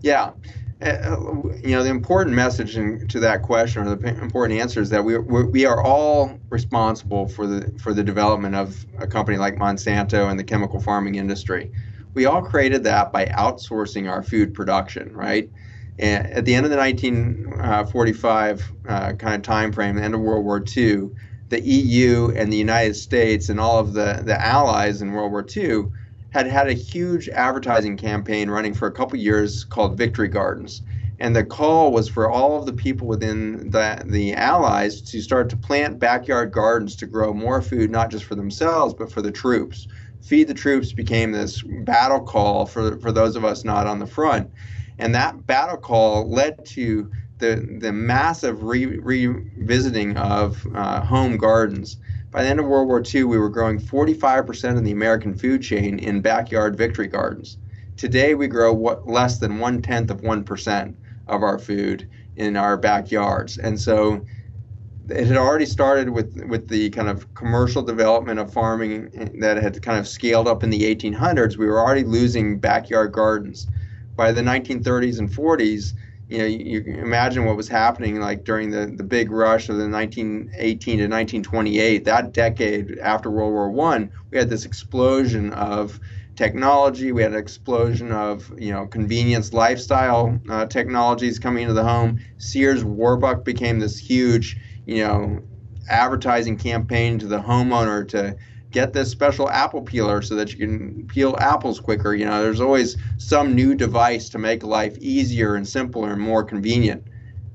Yeah. The important message to that question, or the important answer, is that we are all responsible for the development of a company like Monsanto and the chemical farming industry. We all created that by outsourcing our food production, right? And at the end of the 1945 kind of time frame, the end of World War II, the EU and the United States and all of the allies in World War II had a huge advertising campaign running for a couple years called Victory Gardens. And the call was for all of the people within the Allies to start to plant backyard gardens to grow more food, not just for themselves, but for the troops. Feed the Troops became this battle call for those of us not on the front. And that battle call led to the massive revisiting of home gardens. By the end of World War II, we were growing 45% of the American food chain in backyard Victory Gardens. Today, we grow less than 1/10 of 1% of our food in our backyards. And so it had already started with the kind of commercial development of farming that had kind of scaled up in the 1800s. We were already losing backyard gardens. By the 1930s and 40s, you imagine what was happening like during the big rush of the 1918 to 1928, that decade after World War I. We had this explosion of technology. We had an explosion of convenience lifestyle technologies coming into the home. Sears Warbuck became this huge advertising campaign to the homeowner to get this special apple peeler so that you can peel apples quicker. There's always some new device to make life easier and simpler and more convenient.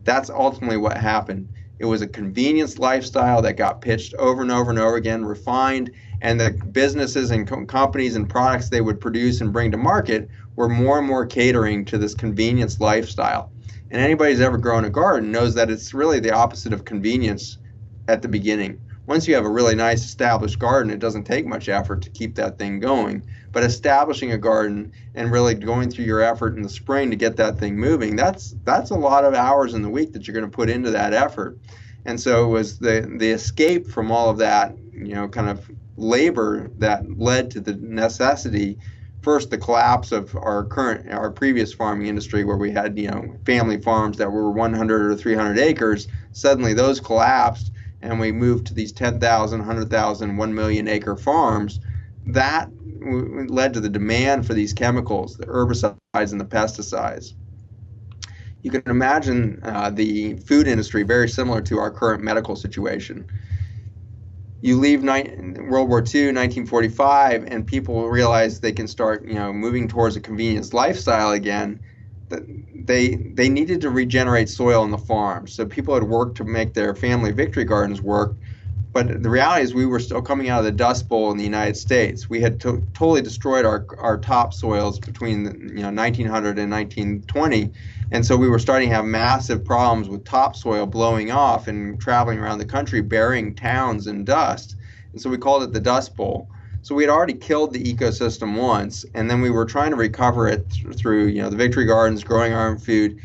That's ultimately what happened. It was a convenience lifestyle that got pitched over and over and over again, refined, and the businesses and companies and products they would produce and bring to market were more and more catering to this convenience lifestyle. And anybody who's ever grown a garden knows that it's really the opposite of convenience at the beginning. Once you have a really nice established garden, it doesn't take much effort to keep that thing going. But establishing a garden and really going through your effort in the spring to get that thing moving, that's a lot of hours in the week that you're going to put into that effort. And so it was the escape from all of that, kind of labor that led to the necessity. First, the collapse of our previous farming industry, where we had family farms that were 100 or 300 acres. Suddenly, those collapsed, and we moved to these 10,000, 100,000, 1 million acre farms. That led to the demand for these chemicals, the herbicides and the pesticides. You can imagine the food industry very similar to our current medical situation. You leave World War II, 1945, and people realize they can start, moving towards a convenience lifestyle again. They needed to regenerate soil on the farm. So people had worked to make their family victory gardens work. But the reality is we were still coming out of the Dust Bowl in the United States. We had totally destroyed our topsoils between 1900 and 1920. And so we were starting to have massive problems with topsoil blowing off and traveling around the country, burying towns in dust. And so we called it the Dust Bowl. So we had already killed the ecosystem once, and then we were trying to recover it through the victory gardens, growing our own food.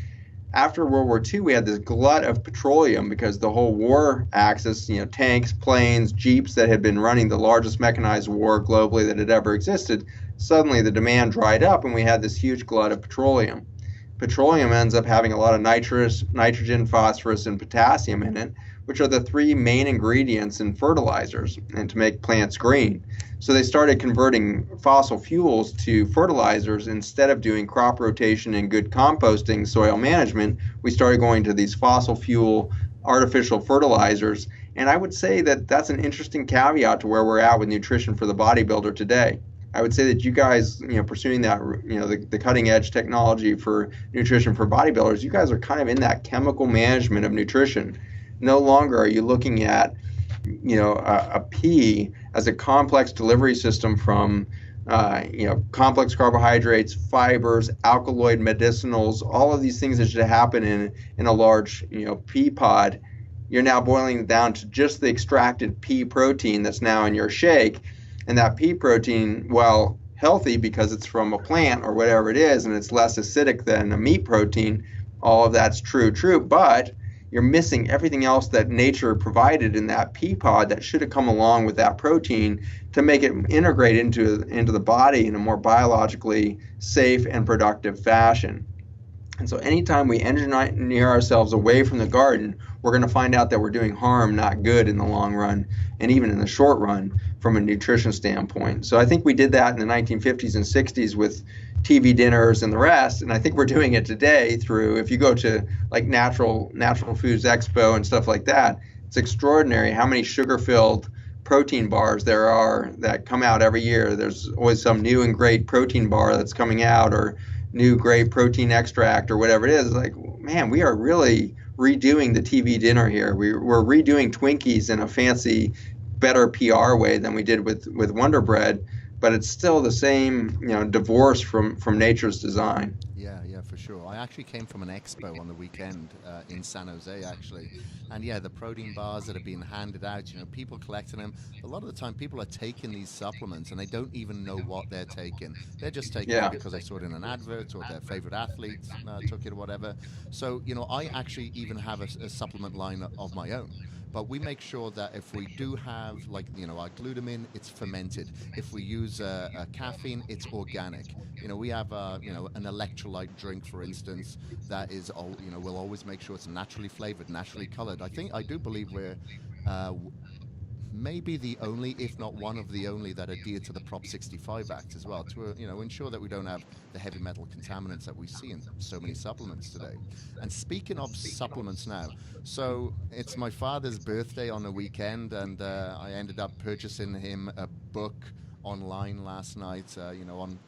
After World War II, we had this glut of petroleum because the whole war axis, tanks, planes, jeeps that had been running the largest mechanized war globally that had ever existed, suddenly the demand dried up and we had this huge glut of petroleum. Petroleum ends up having a lot of nitrogen, phosphorus, and potassium in it, which are the three main ingredients in fertilizers and to make plants green. So they started converting fossil fuels to fertilizers instead of doing crop rotation and good composting, soil management. We started going to these fossil fuel artificial fertilizers. And I would say that that's an interesting caveat to where we're at with nutrition for the bodybuilder today. I would say that you guys, pursuing that, the cutting edge technology for nutrition for bodybuilders, you guys are kind of in that chemical management of nutrition. No longer are you looking at, a pea as a complex delivery system from, complex carbohydrates, fibers, alkaloid medicinals, all of these things that should happen in a large, pea pod. You're now boiling it down to just the extracted pea protein that's now in your shake. And that pea protein, while healthy because it's from a plant or whatever it is, and it's less acidic than a meat protein, all of that's true, but you're missing everything else that nature provided in that pea pod that should have come along with that protein to make it integrate into the body in a more biologically safe and productive fashion. And so anytime we engineer ourselves away from the garden, we're going to find out that we're doing harm, not good in the long run, and even in the short run from a nutrition standpoint. So I think we did that in the 1950s and 60s with TV dinners and the rest, and I think we're doing it today through, if you go to like Natural Foods Expo and stuff like that, it's extraordinary how many sugar-filled protein bars there are that come out every year. There's always some new and great protein bar that's coming out, or new great protein extract, or whatever it is. Like, man, we are really redoing the TV dinner here. We're redoing Twinkies in a fancy, better PR way than we did with Wonder Bread. but it's still the same, divorce from nature's design. Yeah, yeah, for sure. I actually came from an expo on the weekend in San Jose, actually. And yeah, the protein bars that are being handed out, people collecting them. A lot of the time, people are taking these supplements and they don't even know what they're taking. They're just taking it Yeah. because they saw it in an advert or their favorite athlete took it or whatever. So, I actually even have a supplement line of my own. But we make sure that if we do have, like, our glutamine, it's fermented. If we use a caffeine, it's organic. We have, an electrolyte drink, for instance, that is, we'll always make sure it's naturally flavored, naturally colored. I do believe we're uh, maybe the only, if not one of the only, that adhere to the Prop 65 Act as well to ensure that we don't have the heavy metal contaminants that we see in so many supplements today. And speaking of supplements now, so it's my father's birthday on the weekend, and I ended up purchasing him a book online last night. On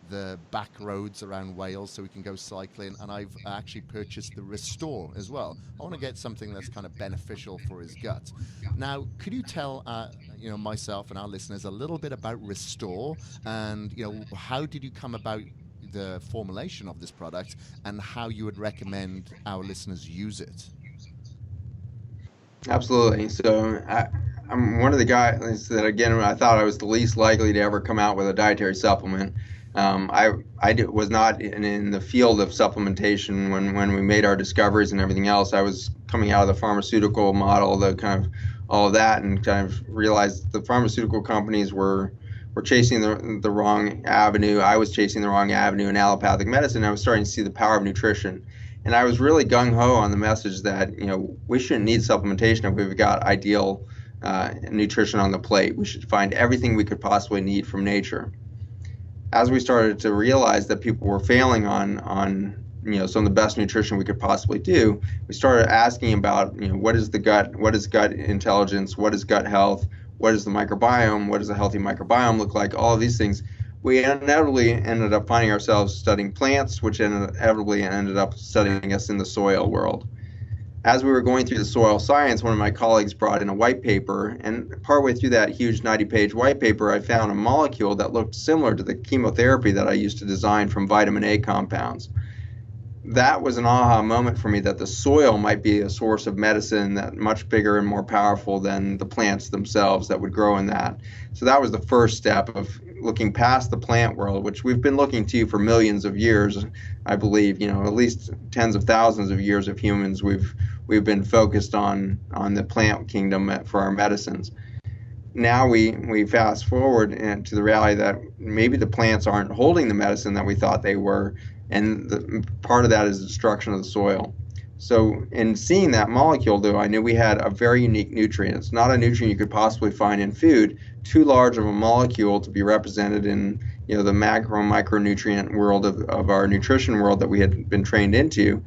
the back roads around Wales so we can go cycling. And I've actually purchased the Restore as well. I want to get something that's kind of beneficial for his gut. Now, could you tell myself and our listeners a little bit about Restore, and how did you come about the formulation of this product, and how you would recommend our listeners use it? Absolutely. So I'm one of the guys that, again, I thought I was the least likely to ever come out with a dietary supplement. Was not in the field of supplementation when we made our discoveries and everything else. I was coming out of the pharmaceutical model, the kind of all of that, and kind of realized the pharmaceutical companies were chasing the wrong avenue. I was chasing the wrong avenue in allopathic medicine. I was starting to see the power of nutrition. And I was really gung-ho on the message that, we shouldn't need supplementation if we've got ideal nutrition on the plate. We should find everything we could possibly need from nature. As we started to realize that people were failing on some of the best nutrition we could possibly do, we started asking about, what is the gut, what is gut intelligence, what is gut health, what is the microbiome, what does a healthy microbiome look like, all of these things. We inevitably ended up finding ourselves studying plants, which inevitably ended up studying us in the soil world. As we were going through the soil science, one of my colleagues brought in a white paper, and partway through that huge 90-page white paper, I found a molecule that looked similar to the chemotherapy that I used to design from vitamin A compounds. That was an aha moment for me that the soil might be a source of medicine that much bigger and more powerful than the plants themselves that would grow in that. So that was the first step of looking past the plant world, which we've been looking to for millions of years. I believe, at least tens of thousands of years of humans, we've been focused on the plant kingdom for our medicines. Now we fast forward to the reality that maybe the plants aren't holding the medicine that we thought they were, and part of that is destruction of the soil. So in seeing that molecule, though, I knew we had a very unique nutrient. It's not a nutrient you could possibly find in food, too large of a molecule to be represented in the micronutrient world of our nutrition world that we had been trained into.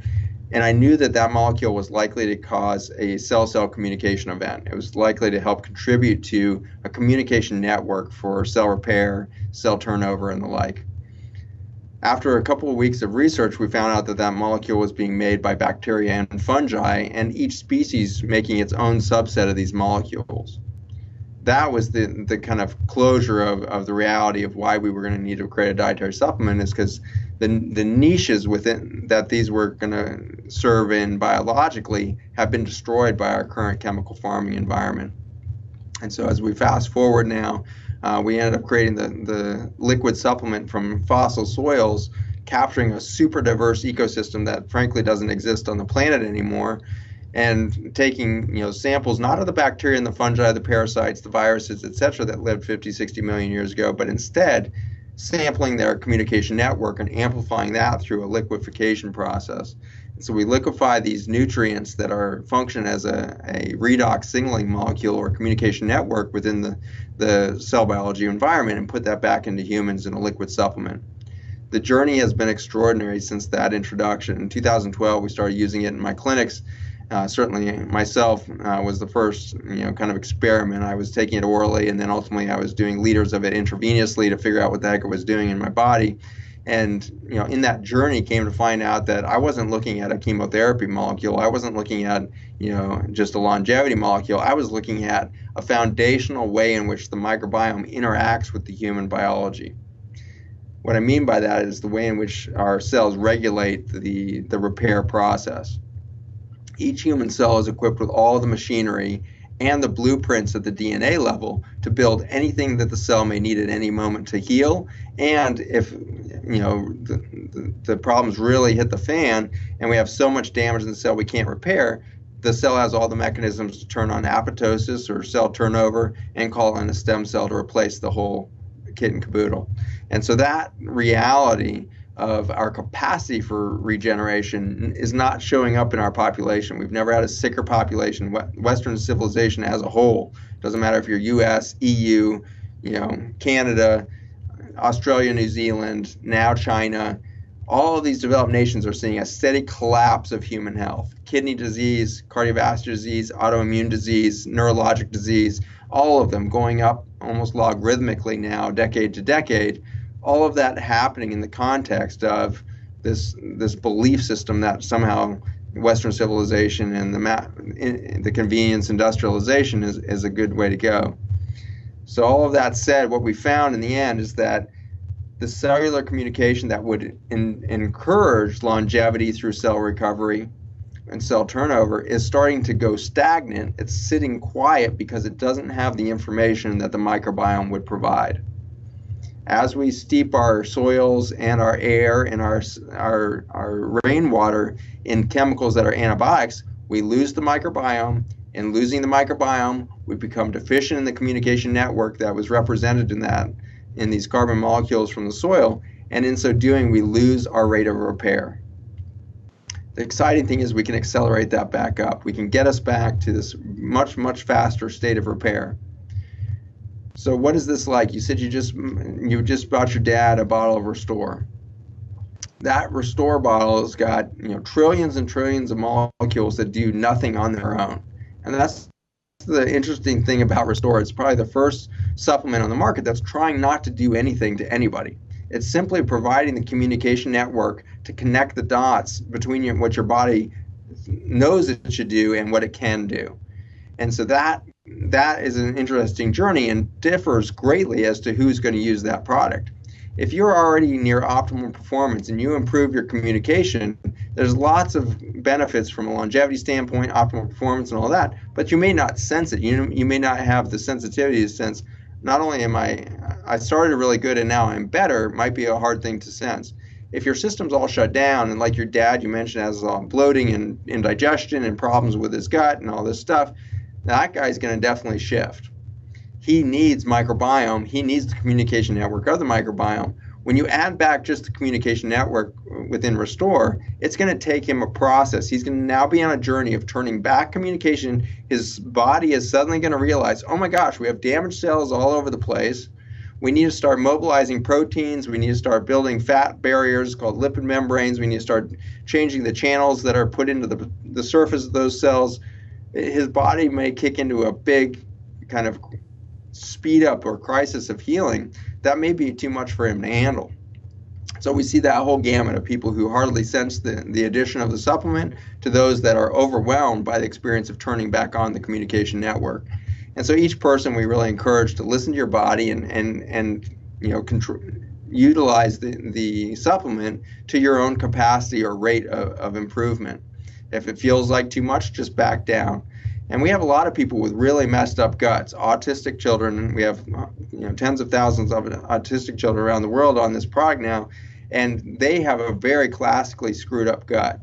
And I knew that molecule was likely to cause a cell-cell communication event. It was likely to help contribute to a communication network for cell repair, cell turnover, and the like. After a couple of weeks of research, we found out that molecule was being made by bacteria and fungi, and each species making its own subset of these molecules. That was the kind of closure of the reality of why we were going to need to create a dietary supplement, is because the niches within that these were going to serve in biologically have been destroyed by our current chemical farming environment. And so as we fast forward now, we ended up creating the liquid supplement from fossil soils, capturing a super diverse ecosystem that frankly doesn't exist on the planet anymore, and taking samples not of the bacteria and the fungi, the parasites, the viruses, etc., that lived 50, 60 million years ago, but instead sampling their communication network and amplifying that through a liquefaction process. And so we liquefy these nutrients that function as a redox signaling molecule or communication network within the cell biology environment and put that back into humans in a liquid supplement. The journey has been extraordinary since that introduction. In 2012, we started using it in my clinics. Certainly myself was the first kind of experiment. I was taking it orally, and then ultimately I was doing liters of it intravenously to figure out what the heck it was doing in my body. And in that journey, came to find out that I wasn't looking at a chemotherapy molecule. I wasn't looking at just a longevity molecule. I was looking at a foundational way in which the microbiome interacts with the human biology. What I mean by that is the way in which our cells regulate the repair process. Each human cell is equipped with all the machinery and the blueprints at the DNA level to build anything that the cell may need at any moment to heal. And if the problems really hit the fan and we have so much damage in the cell we can't repair, the cell has all the mechanisms to turn on apoptosis or cell turnover and call in a stem cell to replace the whole kit and caboodle. And so that reality of our capacity for regeneration is not showing up in our population. We've never had a sicker population. Western civilization as a whole, doesn't matter if you're US, EU, Canada, Australia, New Zealand, now China, all of these developed nations are seeing a steady collapse of human health. Kidney disease, cardiovascular disease, autoimmune disease, neurologic disease, all of them going up almost logarithmically now, decade to decade. All of that happening in the context of this belief system that somehow Western civilization and the convenience industrialization is a good way to go. So all of that said, what we found in the end is that the cellular communication that would encourage longevity through cell recovery and cell turnover is starting to go stagnant. It's sitting quiet because it doesn't have the information that the microbiome would provide. As we steep our soils and our air and our rainwater in chemicals that are antibiotics, we lose the microbiome. And losing the microbiome, we become deficient in the communication network that was represented in these carbon molecules from the soil. And in so doing, we lose our rate of repair. The exciting thing is we can accelerate that back up. We can get us back to this much, much faster state of repair. So what is this like? You said you just bought your dad a bottle of Restore. That Restore bottle has got trillions and trillions of molecules that do nothing on their own. And that's the interesting thing about Restore. It's probably the first supplement on the market that's trying not to do anything to anybody. It's simply providing the communication network to connect the dots between what your body knows it should do and what it can do. And so that is an interesting journey and differs greatly as to who's going to use that product. If you're already near optimal performance and you improve your communication, there's lots of benefits from a longevity standpoint, optimal performance and all that, but you may not sense it. You may not have the sensitivity to sense, not only am I started really good and now I'm better, might be a hard thing to sense. If your system's all shut down, and like your dad you mentioned has bloating and indigestion and problems with his gut and all this stuff, that guy's going to definitely shift. He needs microbiome. He needs the communication network of the microbiome. When you add back just the communication network within Restore, it's going to take him a process. He's going to now be on a journey of turning back communication. His body is suddenly going to realize, oh my gosh, we have damaged cells all over the place. We need to start mobilizing proteins. We need to start building fat barriers called lipid membranes. We need to start changing the channels that are put into the surface of those cells. His body may kick into a big kind of speed up or crisis of healing that may be too much for him to handle. So we see that whole gamut of people who hardly sense the addition of the supplement to those that are overwhelmed by the experience of turning back on the communication network. And so each person we really encourage to listen to your body and utilize the supplement to your own capacity or rate of improvement. If it feels like too much, just back down. And we have a lot of people with really messed up guts, autistic children. We have tens of thousands of autistic children around the world on this product now, and they have a very classically screwed up gut.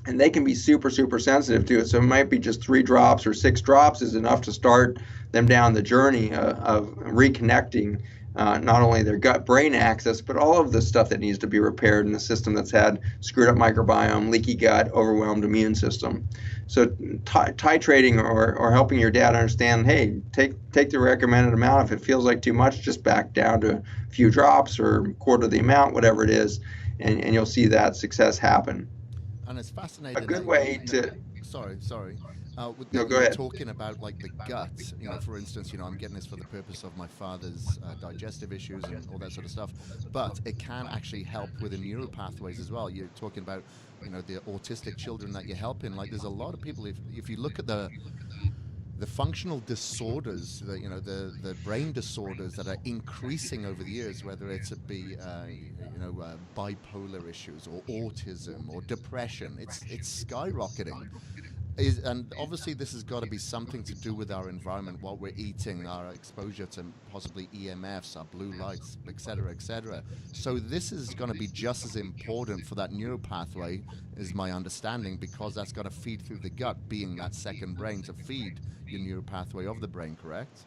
And they can be super, super sensitive to it. So it might be just 3 drops or 6 drops is enough to start them down the journey of reconnecting not only their gut-brain axis, but all of the stuff that needs to be repaired in the system that's had screwed up microbiome, leaky gut, overwhelmed immune system. So titrating or helping your dad understand, hey, take the recommended amount. If it feels like too much, just back down to a few drops or quarter the amount, whatever it is, and you'll see that success happen. And it's fascinating. A good way to... Sorry. No, You go were ahead. talking about like the gut. For instance, I'm getting this for the purpose of my father's digestive issues and all that sort of stuff. But it can actually help with the neural pathways as well. You're talking about, the autistic children that you're helping. Like, there's a lot of people. If you look at the functional disorders, the brain disorders that are increasing over the years, whether it's bipolar issues or autism or depression, it's skyrocketing. And obviously this has got to be something to do with our environment, what we're eating, our exposure to possibly EMFs, our blue lights, etc., etc. So this is going to be just as important for that neural pathway, is my understanding, because that's going to feed through the gut, being that second brain to feed your neural pathway of the brain, correct?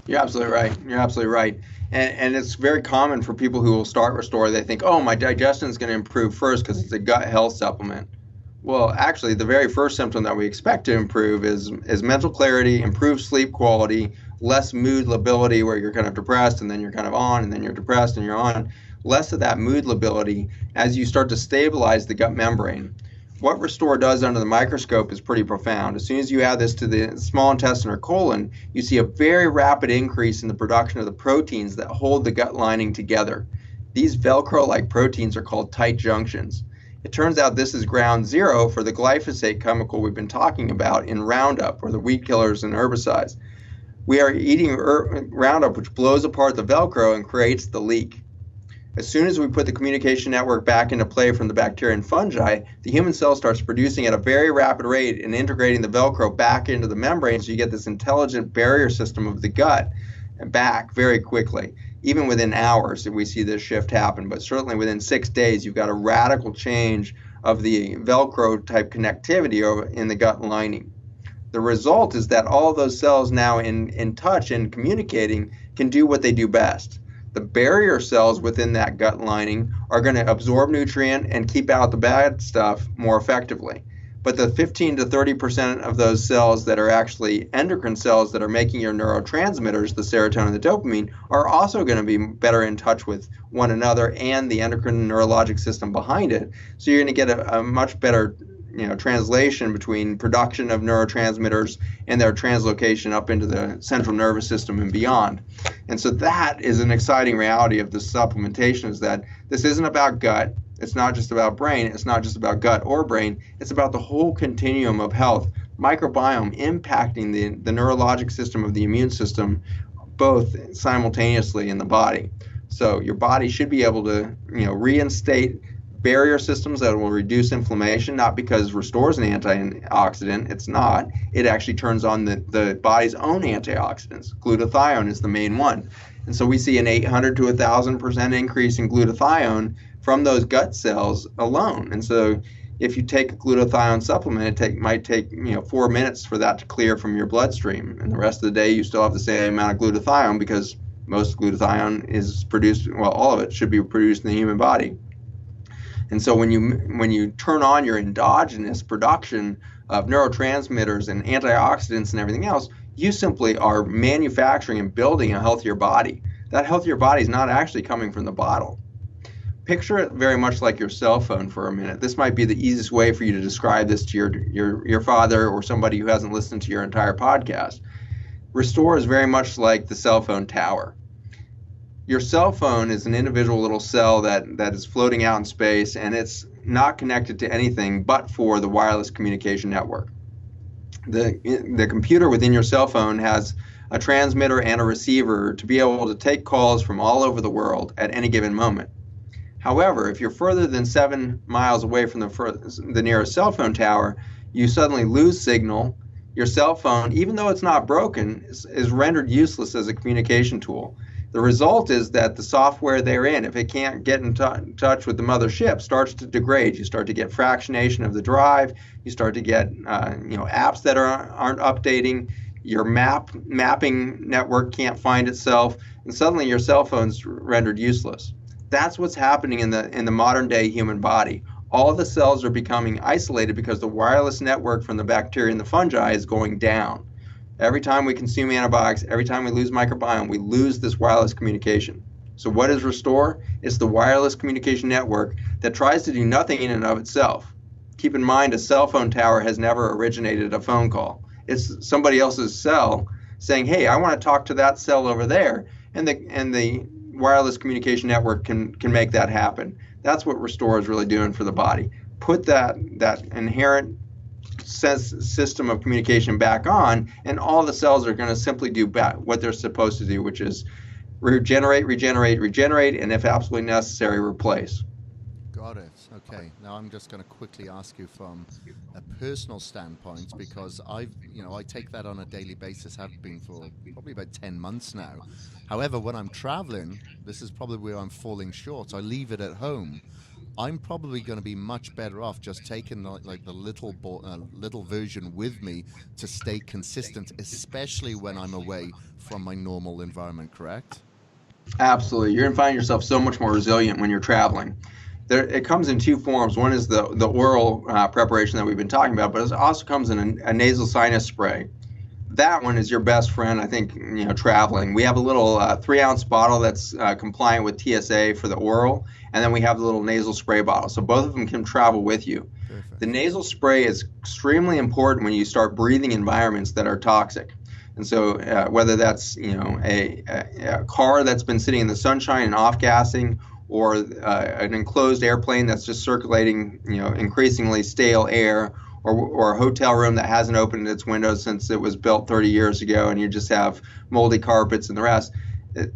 You're absolutely right. You're absolutely right. And it's very common for people who will start Restore. They think, oh, my digestion is going to improve first because it's a gut health supplement. Well, actually, the very first symptom that we expect to improve is mental clarity, improved sleep quality, less mood lability where you're kind of depressed and then you're kind of on and then you're depressed and you're on. Less of that mood lability as you start to stabilize the gut membrane. What Restore does under the microscope is pretty profound. As soon as you add this to the small intestine or colon, you see a very rapid increase in the production of the proteins that hold the gut lining together. These Velcro-like proteins are called tight junctions. It turns out this is ground zero for the glyphosate chemical we've been talking about in Roundup, or the weed killers and herbicides. We are eating Roundup, which blows apart the Velcro and creates the leak. As soon as we put the communication network back into play from the bacteria and fungi, the human cell starts producing at a very rapid rate and integrating the Velcro back into the membrane, so you get this intelligent barrier system of the gut back very quickly. Even within hours, we see this shift happen, but certainly within 6 days, you've got a radical change of the Velcro type connectivity in the gut lining. The result is that all of those cells now in touch and communicating can do what they do best. The barrier cells within that gut lining are going to absorb nutrient and keep out the bad stuff more effectively. But the 15 to 30% of those cells that are actually endocrine cells that are making your neurotransmitters, the serotonin and the dopamine, are also going to be better in touch with one another and the endocrine neurologic system behind it. So you're going to get a much better translation between production of neurotransmitters and their translocation up into the central nervous system and beyond. And so that is an exciting reality of this supplementation, is that this isn't about gut. It's not just about brain. It's not just about gut or brain. It's about the whole continuum of health, microbiome impacting the neurologic system of the immune system, both simultaneously in the body. So your body should be able to, reinstate barrier systems that will reduce inflammation, not because Restore is an antioxidant. It's not. It actually turns on the body's own antioxidants. Glutathione is the main one. And so we see an 800 to 1,000% increase in glutathione from those gut cells alone. And so if you take a glutathione supplement, it might take 4 minutes for that to clear from your bloodstream. And the rest of the day, you still have the same amount of glutathione, because most glutathione is produced, well, all of it should be produced in the human body. And so when you turn on your endogenous production of neurotransmitters and antioxidants and everything else, you simply are manufacturing and building a healthier body. That healthier body is not actually coming from the bottle. Picture it very much like your cell phone for a minute. This might be the easiest way for you to describe this to your father or somebody who hasn't listened to your entire podcast. Restore is very much like the cell phone tower. Your cell phone is an individual little cell that is floating out in space, and it's not connected to anything but for the wireless communication network. The computer within your cell phone has a transmitter and a receiver to be able to take calls from all over the world at any given moment. However, if you're further than 7 miles away from the nearest cell phone tower, you suddenly lose signal. Your cell phone, even though it's not broken, is rendered useless as a communication tool. The result is that the software therein, if it can't get in touch with the mothership, starts to degrade. You start to get fractionation of the drive. You start to get apps that aren't updating. Your mapping network can't find itself, and suddenly your cell phone's rendered useless. That's what's happening in the modern day human body. All the cells are becoming isolated because the wireless network from the bacteria and the fungi is going down. Every time we consume antibiotics, every time we lose microbiome, we lose this wireless communication. So what is Restore? It's the wireless communication network that tries to do nothing in and of itself. Keep in mind, a cell phone tower has never originated a phone call. It's somebody else's cell saying, "Hey, I want to talk to that cell over there," and the wireless communication network can make that happen. That's what Restore is really doing for the body. Put that inherent system of communication back on, and all the cells are going to simply do what they're supposed to do, which is regenerate, regenerate, regenerate, and if absolutely necessary, replace. Got it. Okay. Now I'm just going to quickly ask you from a personal standpoint, because I take that on a daily basis, have been for probably about 10 months now. However, when I'm traveling, this is probably where I'm falling short. I leave it at home. I'm probably going to be much better off just taking the little version with me to stay consistent, especially when I'm away from my normal environment, correct? Absolutely. You're going to find yourself so much more resilient when you're traveling. It comes in two forms. One is the oral preparation that we've been talking about, but it also comes in a nasal sinus spray. That one is your best friend, I think, traveling. We have a little 3-ounce bottle that's compliant with TSA for the oral, and then we have the little nasal spray bottle. So both of them can travel with you. Perfect. The nasal spray is extremely important when you start breathing environments that are toxic. And so whether that's a car that's been sitting in the sunshine and off-gassing, or an enclosed airplane that's just circulating, increasingly stale air, or a hotel room that hasn't opened its windows since it was built 30 years ago, and you just have moldy carpets and the rest,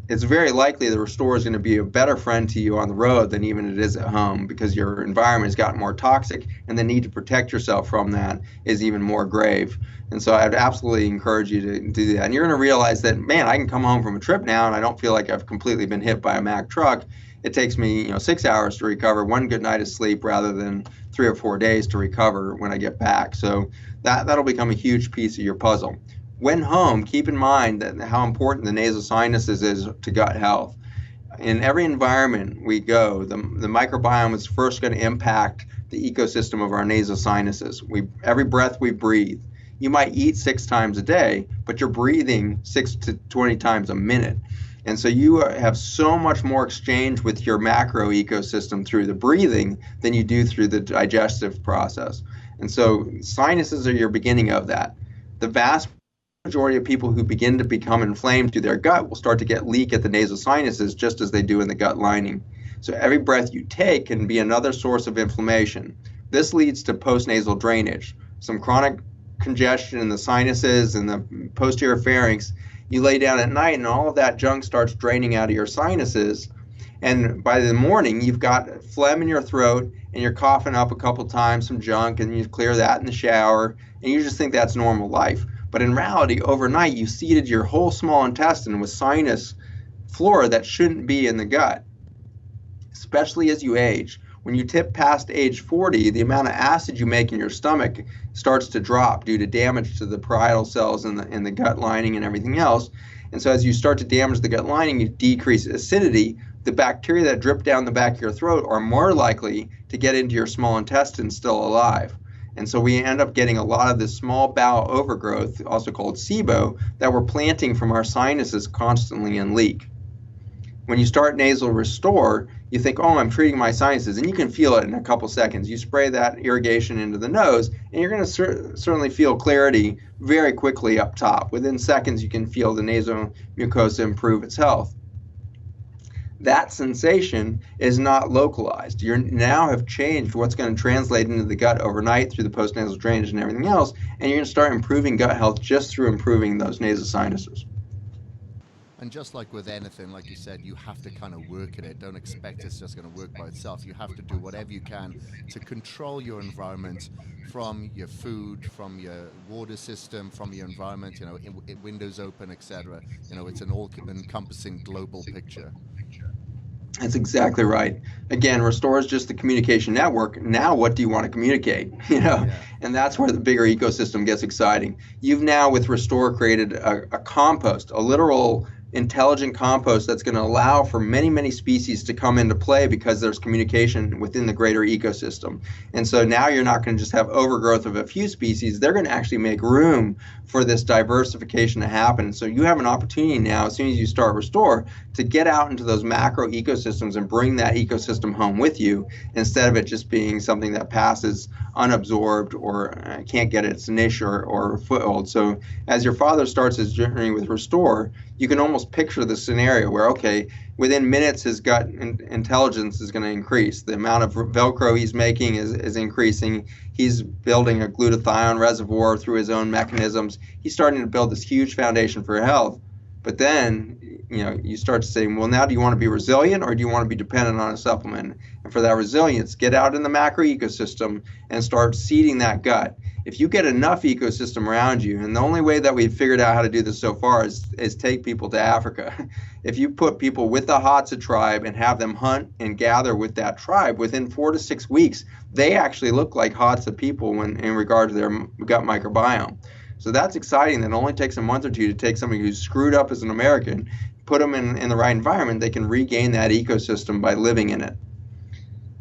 it's very likely the Restore is going to be a better friend to you on the road than even it is at home, because your environment has gotten more toxic, and the need to protect yourself from that is even more grave. And so I'd absolutely encourage you to do that. And you're going to realize that, man, I can come home from a trip now and I don't feel like I've completely been hit by a Mack truck. It takes me 6 hours to recover, one good night of sleep, rather than 3 or 4 days to recover when I get back. So that'll become a huge piece of your puzzle. When home, keep in mind that how important the nasal sinuses is to gut health. In every environment we go, the microbiome is first going to impact the ecosystem of our nasal sinuses. Every breath we breathe. You might eat 6 times a day, but you're breathing 6 to 20 times a minute. And so you have so much more exchange with your macro ecosystem through the breathing than you do through the digestive process. And so sinuses are your beginning of that. The vast majority of people who begin to become inflamed through their gut will start to get leak at the nasal sinuses, just as they do in the gut lining. So every breath you take can be another source of inflammation. This leads to postnasal drainage, some chronic congestion in the sinuses and the posterior pharynx. You lay down at night and all of that junk starts draining out of your sinuses, and by the morning you've got phlegm in your throat and you're coughing up a couple times some junk, and you clear that in the shower and you just think that's normal life. But in reality, overnight you seeded your whole small intestine with sinus flora that shouldn't be in the gut, especially as you age. When you tip past age 40, the amount of acid you make in your stomach starts to drop due to damage to the parietal cells in the gut lining and everything else. And so as you start to damage the gut lining, you decrease acidity. The bacteria that drip down the back of your throat are more likely to get into your small intestine still alive. And so we end up getting a lot of this small bowel overgrowth, also called SIBO, that we're planting from our sinuses constantly in leak. When you start nasal Restore, you think, oh, I'm treating my sinuses, and you can feel it in a couple seconds. You spray that irrigation into the nose, and you're going to certainly feel clarity very quickly up top. Within seconds, you can feel the nasal mucosa improve its health. That sensation is not localized. You now have changed what's going to translate into the gut overnight through the postnasal drainage and everything else, and you're going to start improving gut health just through improving those nasal sinuses. And just like with anything, like you said, you have to kind of work at it. Don't expect it's just going to work by itself. You have to do whatever you can to control your environment, from your food, from your water system, from your environment, windows open, etc. It's an all-encompassing global picture. That's exactly right. Again, Restore is just the communication network. Now, what do you want to communicate? Yeah. And that's where the bigger ecosystem gets exciting. You've now, with Restore, created a compost, a literal intelligent compost that's going to allow for many, many species to come into play because there's communication within the greater ecosystem. And so now you're not going to just have overgrowth of a few species, they're going to actually make room for this diversification to happen. So you have an opportunity now, as soon as you start Restore, to get out into those macro ecosystems and bring that ecosystem home with you, instead of it just being something that passes unabsorbed or can't get its niche or foothold. So as your father starts his journey with Restore, you can almost picture the scenario where, okay, within minutes his gut intelligence is going to increase. The amount of Velcro he's making is increasing. He's building a glutathione reservoir through his own mechanisms. He's starting to build this huge foundation for health. But then, you start to say, well, now do you want to be resilient or do you want to be dependent on a supplement? And for that resilience, get out in the macro ecosystem and start seeding that gut. If you get enough ecosystem around you, and the only way that we've figured out how to do this so far is take people to Africa. If you put people with the Hadza tribe and have them hunt and gather with that tribe, within 4 to 6 weeks, they actually look like Hadza people in regard to their gut microbiome. So that's exciting. That only takes a month or two to take somebody who's screwed up as an American, put them in the right environment, they can regain that ecosystem by living in it.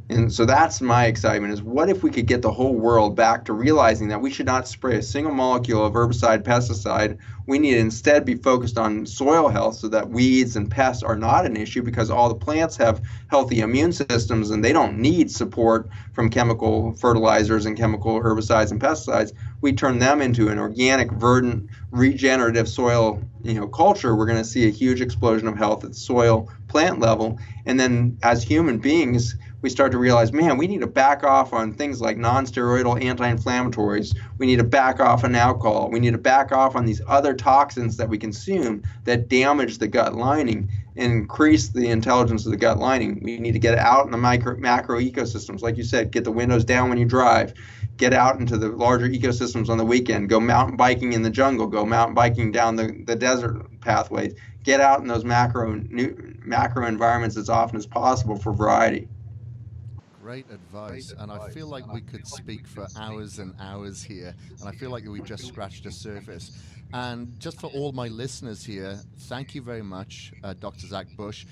And so that's my excitement, is what if we could get the whole world back to realizing that we should not spray a single molecule of herbicide, pesticide. We need to instead be focused on soil health so that weeds and pests are not an issue, because all the plants have healthy immune systems and they don't need support from chemical fertilizers and chemical herbicides and pesticides. We turn them into an organic, verdant, regenerative soil culture. We're going to see a huge explosion of health at the soil plant level. And then as human beings, we start to realize, man, we need to back off on things like non-steroidal anti-inflammatories. We need to back off on alcohol. We need to back off on these other toxins that we consume that damage the gut lining and increase the intelligence of the gut lining. We need to get out in the macro ecosystems. Like you said, get the windows down when you drive. Get out into the larger ecosystems on the weekend. Go mountain biking in the jungle. Go mountain biking down the desert pathways. Get out in those macro environments as often as possible for variety. Great advice, and I feel like we could speak for hours and hours here, and I feel like we just scratched the surface. And just for all my listeners here, thank you very much, Dr. Zach Bush.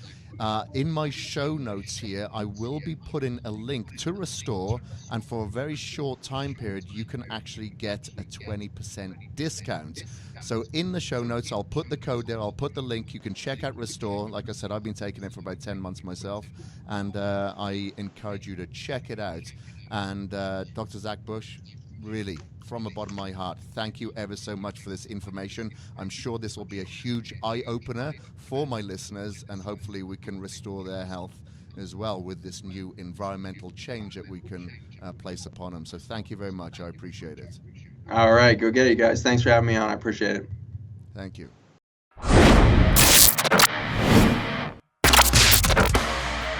In my show notes here, I will be putting a link to Restore, and for a very short time period, you can actually get a 20% discount. So in the show notes, I'll put the code there, I'll put the link. You can check out Restore. Like I said, I've been taking it for about 10 months myself, and I encourage you to check it out. And Dr. Zach Bush, really, from the bottom of my heart, thank you ever so much for this information. I'm sure this will be a huge eye-opener for my listeners, and hopefully we can restore their health as well with this new environmental change that we can place upon them. So thank you very much. I appreciate it. All right, go get it, guys. Thanks for having me on. I appreciate it. Thank you.